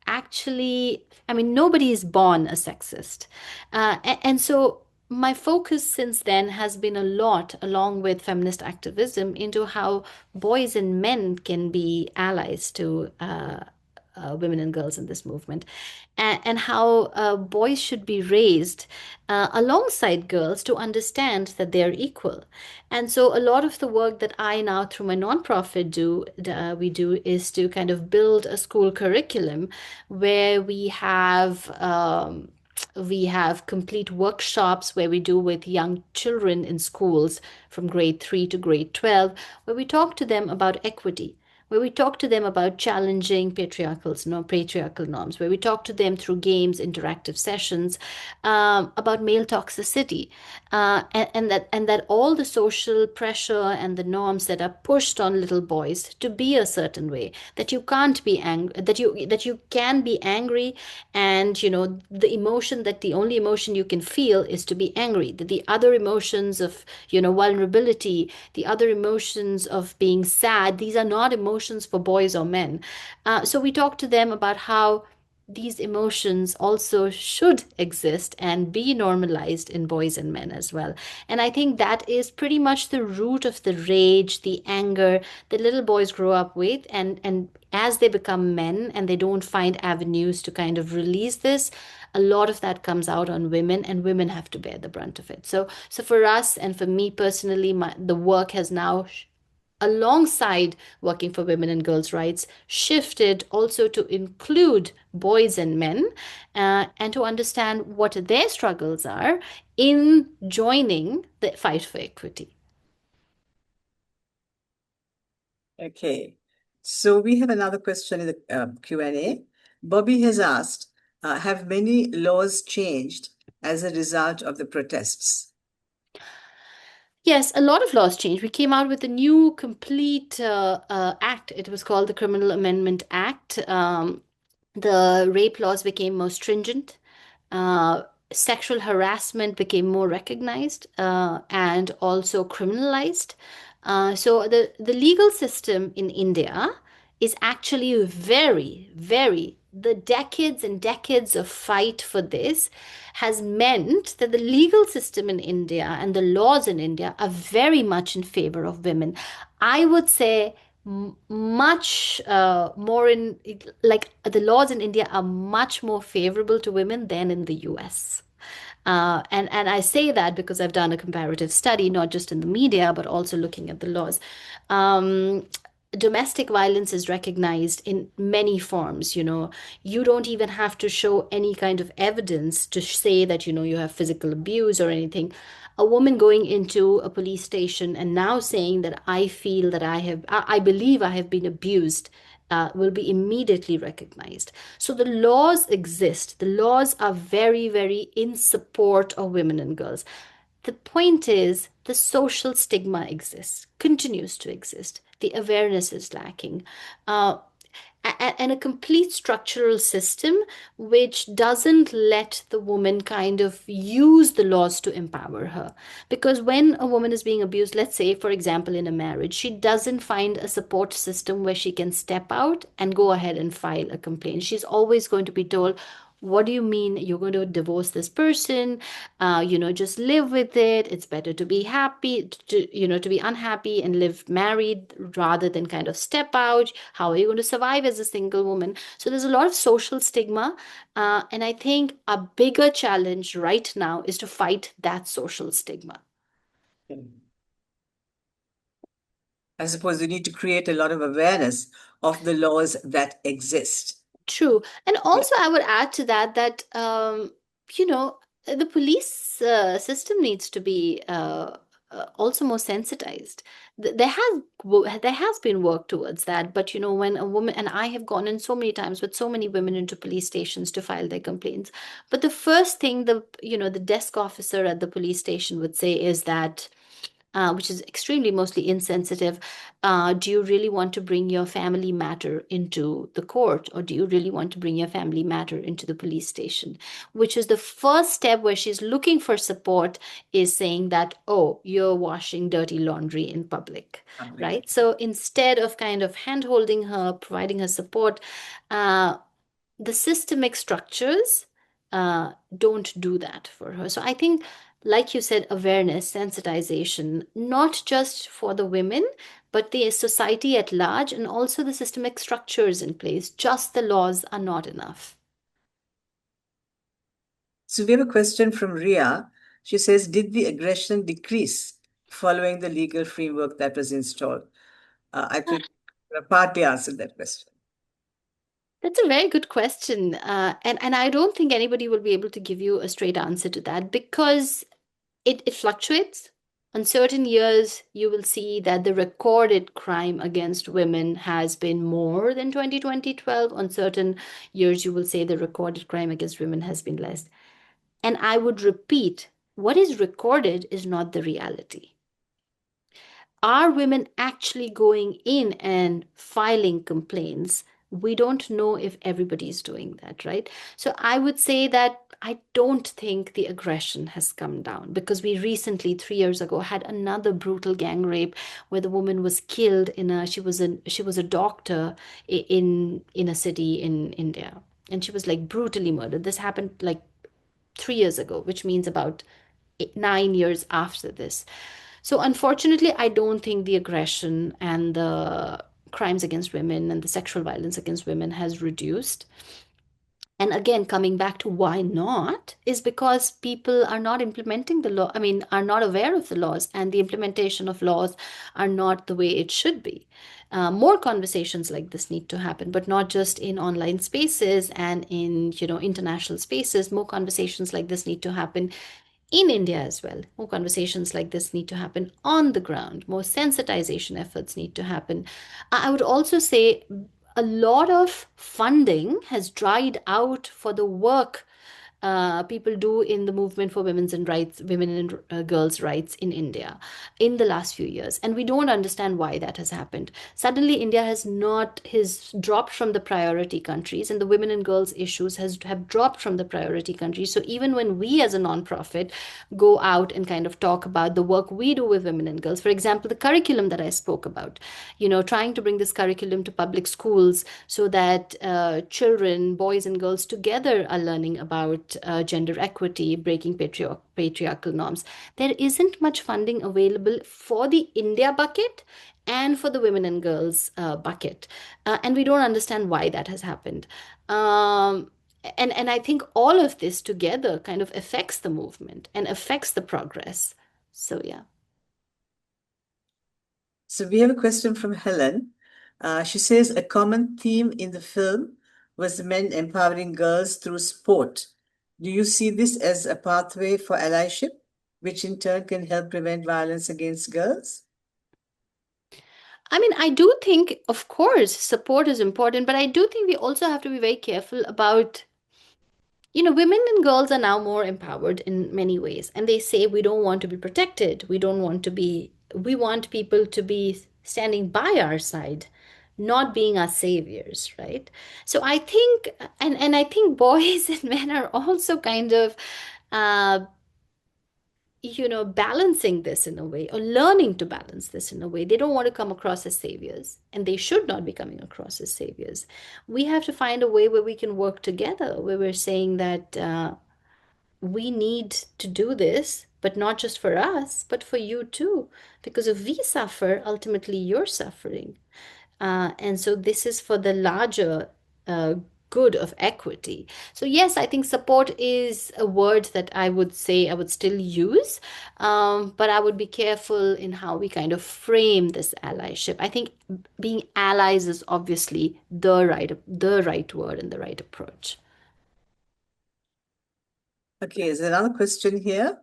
[SPEAKER 17] actually, I mean, nobody is born a sexist. And so my focus since then has been a lot, along with feminist activism, into how boys and men can be allies to women and girls in this movement, and how boys should be raised alongside girls to understand that they are equal. And so a lot of the work that I now, through my nonprofit, we do is to kind of build a school curriculum where we have complete workshops where we do with young children in schools from grade 3 to grade 12, where we talk to them about equity. where we talk to them about challenging patriarchal norms, where we talk to them through games, interactive sessions, about male toxicity, and that all the social pressure and the norms that are pushed on little boys to be a certain way, that you can't be angry, that you can be angry, and the emotion, that the only emotion you can feel is to be angry, that the other emotions of vulnerability, the other emotions of being sad, these are not emotions for boys or men. So we talk to them about how these emotions also should exist and be normalized in boys and men as well. And I think that is pretty much the root of the rage, the anger that little boys grow up with. And as they become men and they don't find avenues to kind of release this, a lot of that comes out on women, and women have to bear the brunt of it. So for us, and for me personally, the work has now, alongside working for women and girls' rights, shifted also to include boys and men, and to understand what their struggles are in joining the fight for equity.
[SPEAKER 3] Okay, so we have another question in the Q&A. Bobby has asked, have many laws changed as a result of the protests?
[SPEAKER 17] Yes, a lot of laws changed. We came out with a new complete act. It was called the Criminal Amendment Act. The rape laws became more stringent. Sexual harassment became more recognized, and also criminalized. So the legal system in India is actually the decades and decades of fight for this has meant that the legal system in India and the laws in India are very much in favor of women. I would say much more in, like, the laws in India are much more favorable to women than in the US. And I say that because I've done a comparative study, not just in the media, but also looking at the laws. Domestic violence is recognized in many forms. You don't even have to show any kind of evidence to say that, you have physical abuse or anything. A woman going into a police station and now saying that I feel that I believe I have been abused, will be immediately recognized. So the laws exist. The laws are very, very in support of women and girls. The point is, the social stigma exists, continues to exist. The awareness is lacking. And a complete structural system which doesn't let the woman kind of use the laws to empower her. Because when a woman is being abused, let's say, for example, in a marriage, she doesn't find a support system where she can step out and go ahead and file a complaint. She's always going to be told, what do you mean you're going to divorce this person? Just live with it. It's better to be happy, to be unhappy and live married rather than kind of step out. How are you going to survive as a single woman? So there's a lot of social stigma. And I think a bigger challenge right now is to fight that social stigma.
[SPEAKER 3] I suppose you need to create a lot of awareness of the laws that exist.
[SPEAKER 17] True. And also, I would add to that the police system needs to be also more sensitized. There has been work towards that, but when a woman, and I have gone in so many times with so many women into police stations to file their complaints, but the first thing the desk officer at the police station would say is that, which is extremely mostly insensitive. Do you really want to bring your family matter into the court, or do you really want to bring your family matter into the police station? Which is the first step where she's looking for support, is saying that, oh, you're washing dirty laundry in public, right? So instead of kind of hand-holding her, providing her support, the systemic structures don't do that for her. So I think, like you said, awareness, sensitization, not just for the women, but the society at large, and also the systemic structures in place. Just the laws are not enough.
[SPEAKER 3] So we have a question from Ria. She says, did the aggression decrease following the legal framework that was installed? I think partly answered that question.
[SPEAKER 17] That's a very good question. And I don't think anybody will be able to give you a straight answer to that, because it fluctuates. On certain years, you will see that the recorded crime against women has been more than 2012. On certain years, you will say the recorded crime against women has been less. And I would repeat, what is recorded is not the reality. Are women actually going in and filing complaints? We don't know if everybody's doing that, right? So I would say that I don't think the aggression has come down, because we recently, 3 years ago, had another brutal gang rape where the woman was killed she was a doctor in a city in India, and she was like brutally murdered. This happened like 3 years ago, which means about 9 years after this. So unfortunately, I don't think the aggression and the crimes against women and the sexual violence against women has reduced. And again, coming back to why not, is because people are not implementing the law, are not aware of the laws, and the implementation of laws are not the way it should be. More conversations like this need to happen, but not just in online spaces and in, international spaces. More conversations like this need to happen in India as well. More conversations like this need to happen on the ground. More sensitization efforts need to happen. I would also say a lot of funding has dried out for the work people do in the movement for women and girls' rights in India in the last few years, and we don't understand why that has happened. Suddenly, India has dropped from the priority countries, and the women and girls issues have dropped from the priority countries. So even when we as a nonprofit go out and kind of talk about the work we do with women and girls, for example, the curriculum that I spoke about, trying to bring this curriculum to public schools so that children, boys and girls together are learning about gender equity, breaking patriarchal norms. There isn't much funding available for the India bucket and for the women and girls bucket. And we don't understand why that has happened. And I think all of this together kind of affects the movement and affects the progress. So, yeah.
[SPEAKER 3] So we have a question from Helen. She says a common theme in the film was the men empowering girls through sport. Do you see this as a pathway for allyship, which in turn can help prevent violence against girls?
[SPEAKER 17] I do think, of course, support is important, but I do think we also have to be very careful about, women and girls are now more empowered in many ways. And they say, we don't want to be protected. We want people to be standing by our side, not being our saviors, right? So I think, and I think boys and men are also kind of, balancing this in a way, or learning to balance this in a way. They don't want to come across as saviors, and they should not be coming across as saviors. We have to find a way where we can work together, where we're saying that we need to do this, but not just for us, but for you too. Because if we suffer, ultimately you're suffering. And so this is for the larger good of equity. So yes, I think support is a word that I would say I would still use, but I would be careful in how we kind of frame this allyship. I think being allies is obviously the right word and the right approach.
[SPEAKER 3] Okay, there's another question here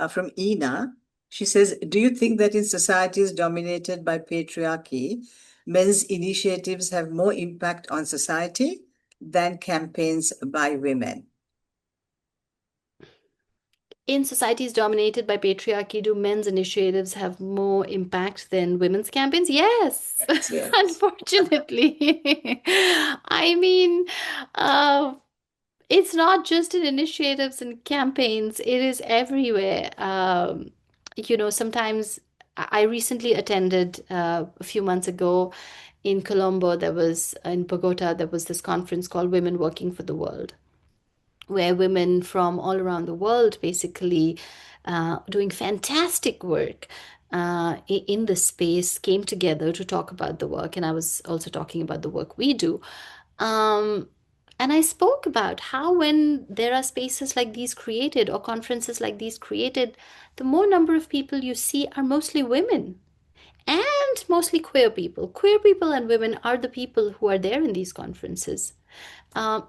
[SPEAKER 3] from Ina. She says, do you think that in societies dominated by patriarchy, men's initiatives have more impact on society than campaigns by women?
[SPEAKER 17] In societies dominated by patriarchy, do men's initiatives have more impact than women's campaigns? Yes,
[SPEAKER 3] yes.
[SPEAKER 17] Unfortunately. It's not just in initiatives and campaigns, it is everywhere. Sometimes I recently attended a few months ago in Colombo, in Bogota, there was this conference called Women Working for the World, where women from all around the world basically doing fantastic work in the space came together to talk about the work. And I was also talking about the work we do. And I spoke about how when there are spaces like these created or conferences like these created, the more number of people you see are mostly women and mostly queer people. Queer people and women are the people who are there in these conferences.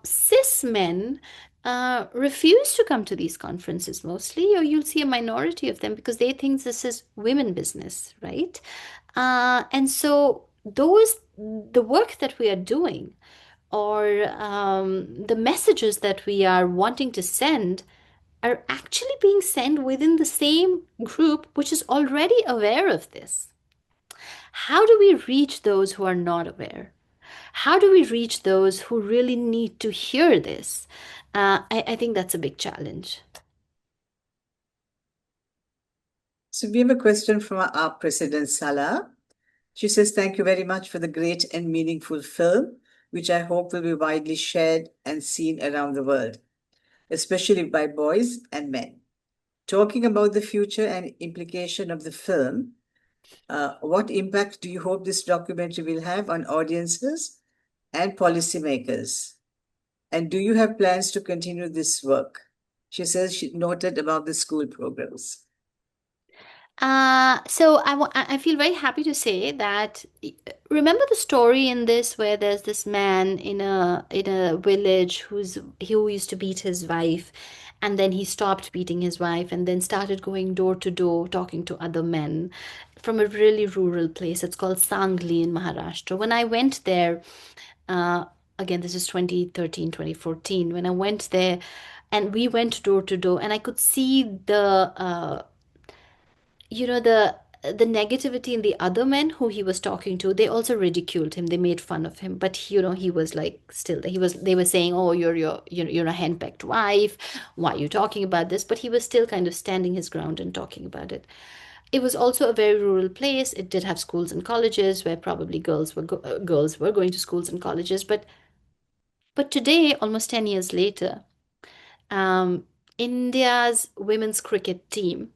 [SPEAKER 17] Cis men refuse to come to these conferences mostly, or you'll see a minority of them because they think this is women business, right? And so the work that we are doing, or the messages that we are wanting to send, are actually being sent within the same group which is already aware of this. How do we reach those who are not aware? How do we reach those who really need to hear this? I think that's a big challenge.
[SPEAKER 3] So we have a question from our President Salah. She says, thank you very much for the great and meaningful film, which I hope will be widely shared and seen around the world, especially by boys and men. Talking about the future and implication of the film, what impact do you hope this documentary will have on audiences and policymakers? And do you have plans to continue this work? She says she noted about the school programs.
[SPEAKER 17] So I feel very happy to say that, remember the story in this where there's this man in a village who used to beat his wife, and then he stopped beating his wife and then started going door to door talking to other men from a really rural place. It's called Sangli in Maharashtra. When I went there, again, this is 2013, 2014, when I went there, and we went door to door, and I could see the the negativity in the other men who he was talking to. They also ridiculed him, they made fun of him, but he was like, still, they were saying, oh, you're a henpecked wife, why are you talking about this? But he was still kind of standing his ground and talking about it. It was also a very rural place. It did have schools and colleges where probably girls were going to schools and colleges, but today, almost 10 years later, India's women's cricket team,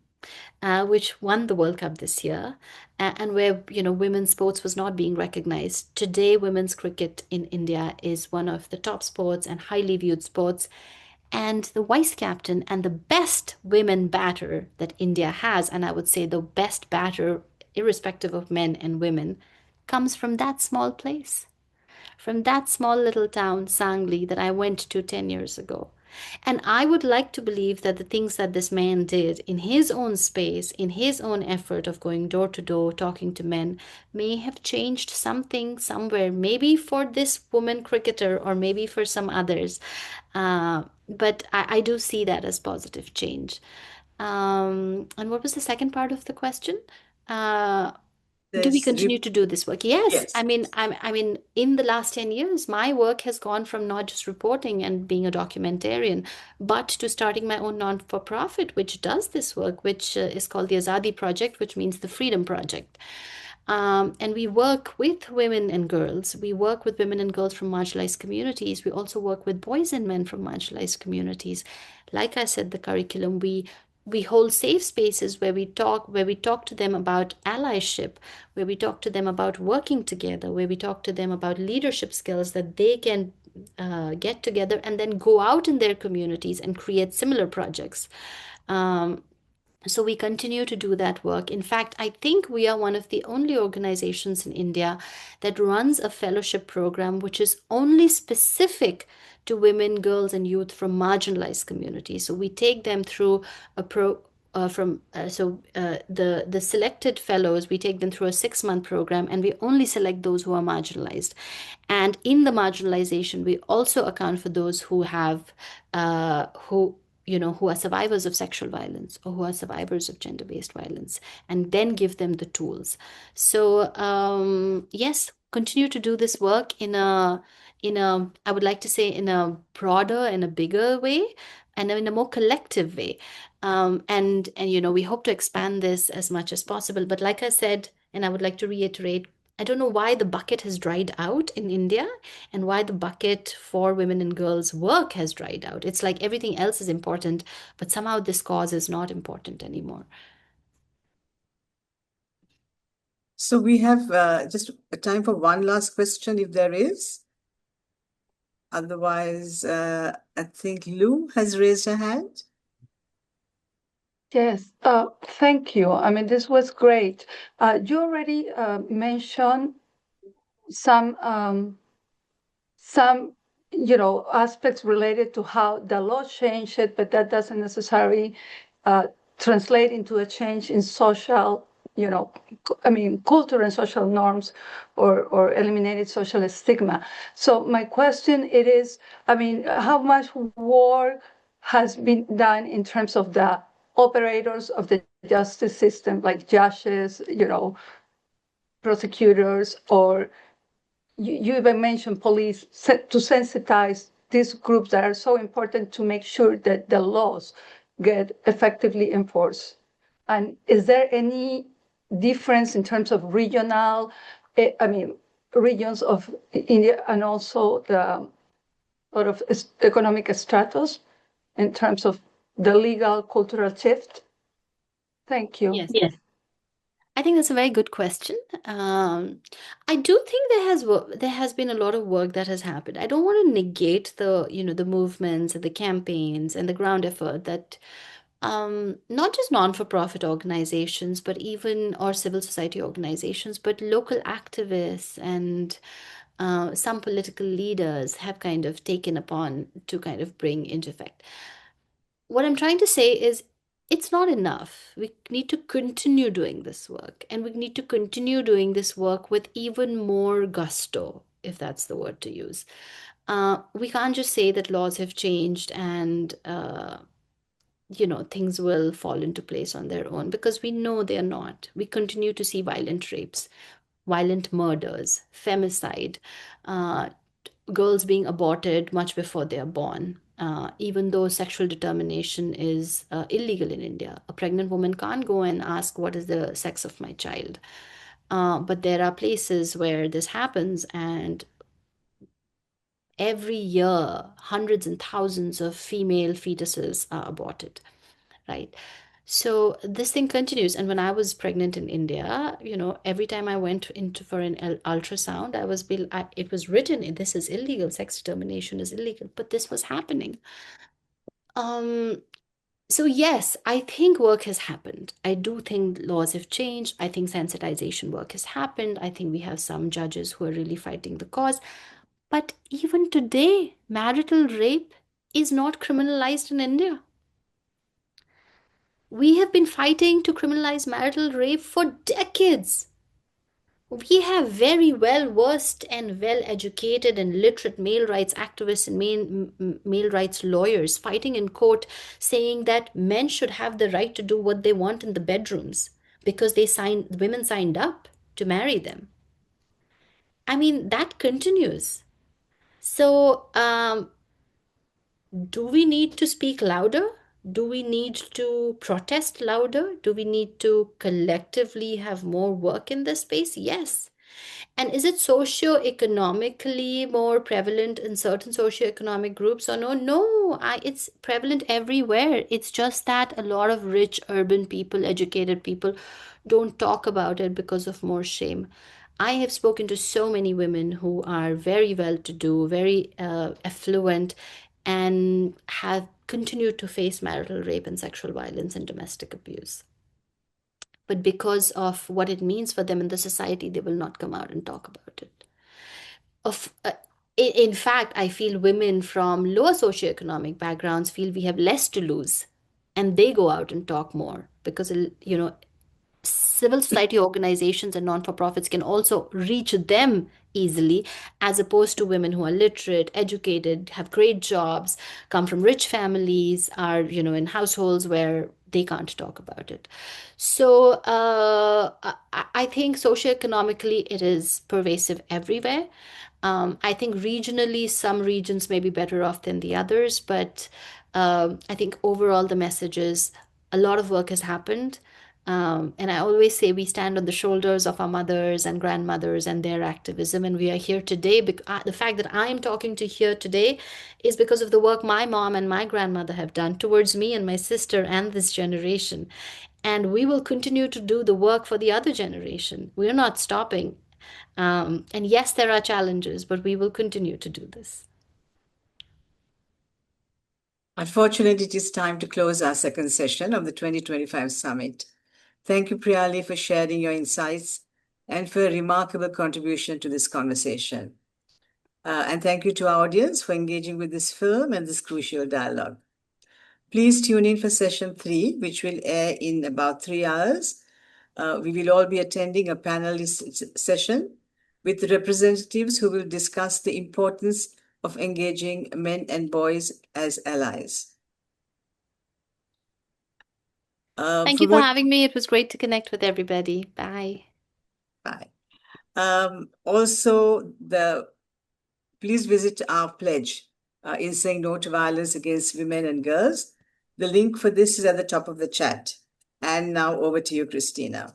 [SPEAKER 17] which won the World Cup this year, and where women's sports was not being recognized. Today, women's cricket in India is one of the top sports and highly viewed sports. And the vice captain and the best women batter that India has, and I would say the best batter, irrespective of men and women, comes from that small place, from that small little town, Sangli, that I went to 10 years ago. And I would like to believe that the things that this man did in his own space, in his own effort of going door to door, talking to men, may have changed something somewhere, maybe for this woman cricketer or maybe for some others. But I do see that as positive change. And what was the second part of the question? Do we continue to do this work? Yes.
[SPEAKER 3] Yes.
[SPEAKER 17] I mean, in the last 10 years, my work has gone from not just reporting and being a documentarian, but to starting my own non-for-profit, which does this work, which is called the Azadi Project, which means the Freedom Project. And we work with women and girls. We work with women and girls from marginalized communities. We also work with boys and men from marginalized communities. Like I said, the curriculum, we hold safe spaces where we talk to them about allyship, where we talk to them about working together, where we talk to them about leadership skills that they can get together and then go out in their communities and create similar projects. So we continue to do that work. In fact, I think we are one of the only organizations in India that runs a fellowship program which is only specific to women, girls, and youth from marginalized communities. So we take them through a the selected fellows, we take them through a 6-month program, and we only select those who are marginalized. And in the marginalization, we also account for those who have who are survivors of sexual violence or who are survivors of gender-based violence, and then give them the tools. So yes, continue to do this work in a I would like to say in a broader and a bigger way, and in a more collective way. And we hope to expand this as much as possible. But like I said, and I would like to reiterate, I don't know why the bucket has dried out in India and why the bucket for women and girls' work has dried out. It's like everything else is important, but somehow this cause is not important anymore.
[SPEAKER 3] So we have just time for one last question, if there is. Otherwise, I think Lou has raised her hand.
[SPEAKER 19] Yes, thank you. I mean, this was great. You already mentioned some aspects related to how the law changed it, but that doesn't necessarily translate into a change in social, cultural and social norms or eliminated social stigma. So my question it is, how much work has been done in terms of the operators of the justice system, like judges, prosecutors, or you even mentioned police, to sensitize these groups that are so important to make sure that the laws get effectively enforced. And is there any difference in terms of regions of India and also the sort of economic stratus in terms of the legal cultural shift? Thank you.
[SPEAKER 17] Yes. I think that's a very good question. I do think there has been a lot of work that has happened. I don't want to negate the movements and the campaigns and the ground effort that not just non-for-profit organizations, but even or civil society organizations, but local activists and some political leaders have kind of taken upon to kind of bring into effect. What I'm trying to say is it's not enough. We need to continue doing this work, and we need to continue doing this work with even more gusto, if that's the word to use. We can't just say that laws have changed and things will fall into place on their own, because we know they're not. We continue to see violent rapes, violent murders, femicide, girls being aborted much before they are born. Even though sexual determination is illegal in India, a pregnant woman can't go and ask, what is the sex of my child? But there are places where this happens, and every year, hundreds and thousands of female fetuses are aborted, right? So this thing continues. And when I was pregnant in India, every time I went for an ultrasound, it was written, this is illegal, sex determination is illegal, but this was happening. So yes, I think work has happened. I do think laws have changed. I think sensitization work has happened. I think we have some judges who are really fighting the cause. But even today, marital rape is not criminalized in India. We have been fighting to criminalize marital rape for decades. We have very well-versed and well-educated and literate male rights activists and male rights lawyers fighting in court, saying that men should have the right to do what they want in the bedrooms because women signed up to marry them. That continues. So, do we need to speak louder? Do we need to protest louder? Do we need to collectively have more work in this space? Yes. And is it socio-economically more prevalent in certain socio-economic groups or no? No, it's prevalent everywhere. It's just that a lot of rich urban people, educated people, don't talk about it because of more shame. I have spoken to so many women who are very well-to-do, very affluent, and have continued to face marital rape and sexual violence and domestic abuse. But because of what it means for them in the society, they will not come out and talk about it. In fact, I feel women from lower socioeconomic backgrounds feel we have less to lose, and they go out and talk more because, civil society organizations and non-for-profits can also reach them easily, as opposed to women who are literate, educated, have great jobs, come from rich families, are, in households where they can't talk about it. So I think socioeconomically it is pervasive everywhere. I think regionally, some regions may be better off than the others, but I think overall the message is a lot of work has happened. And I always say we stand on the shoulders of our mothers and grandmothers and their activism, and we are here today. The fact that I'm talking to here today is because of the work my mom and my grandmother have done towards me and my sister and this generation. And we will continue to do the work for the other generation. We're not stopping. And yes, there are challenges, but we will continue to do this.
[SPEAKER 3] Unfortunately, it is time to close our second session of the 2025 summit. Thank you, Priyali, for sharing your insights and for a remarkable contribution to this conversation. And thank you to our audience for engaging with this film and this crucial dialogue. Please tune in for session 3, which will air in about 3 hours. We will all be attending a panelist session with representatives who will discuss the importance of engaging men and boys as allies.
[SPEAKER 17] Thank you for having me. It was great to connect with everybody. Bye.
[SPEAKER 3] Bye. Also, please visit our pledge in saying no to violence against women and girls. The link for this is at the top of the chat. And now over to you, Christina.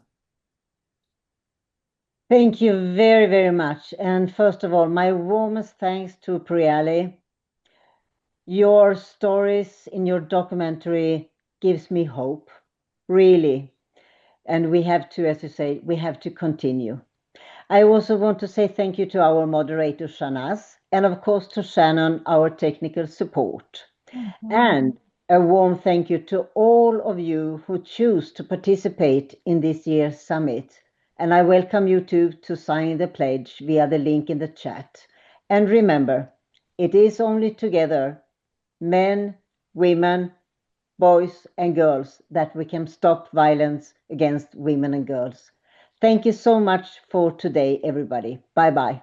[SPEAKER 2] Thank you very, very much. And first of all, my warmest thanks to Priyali. Your stories in your documentary gives me hope, really. And we have to, as you say, we have to continue. I also want to say thank you to our moderator, Shanaz, and of course to Shannon, our technical support. And a warm thank you to all of you who choose to participate in this year's summit. And I welcome you to sign the pledge via the link in the chat. And remember, it is only together, men, women, boys and girls, that we can stop violence against women and girls. Thank you so much for today, everybody. Bye-bye.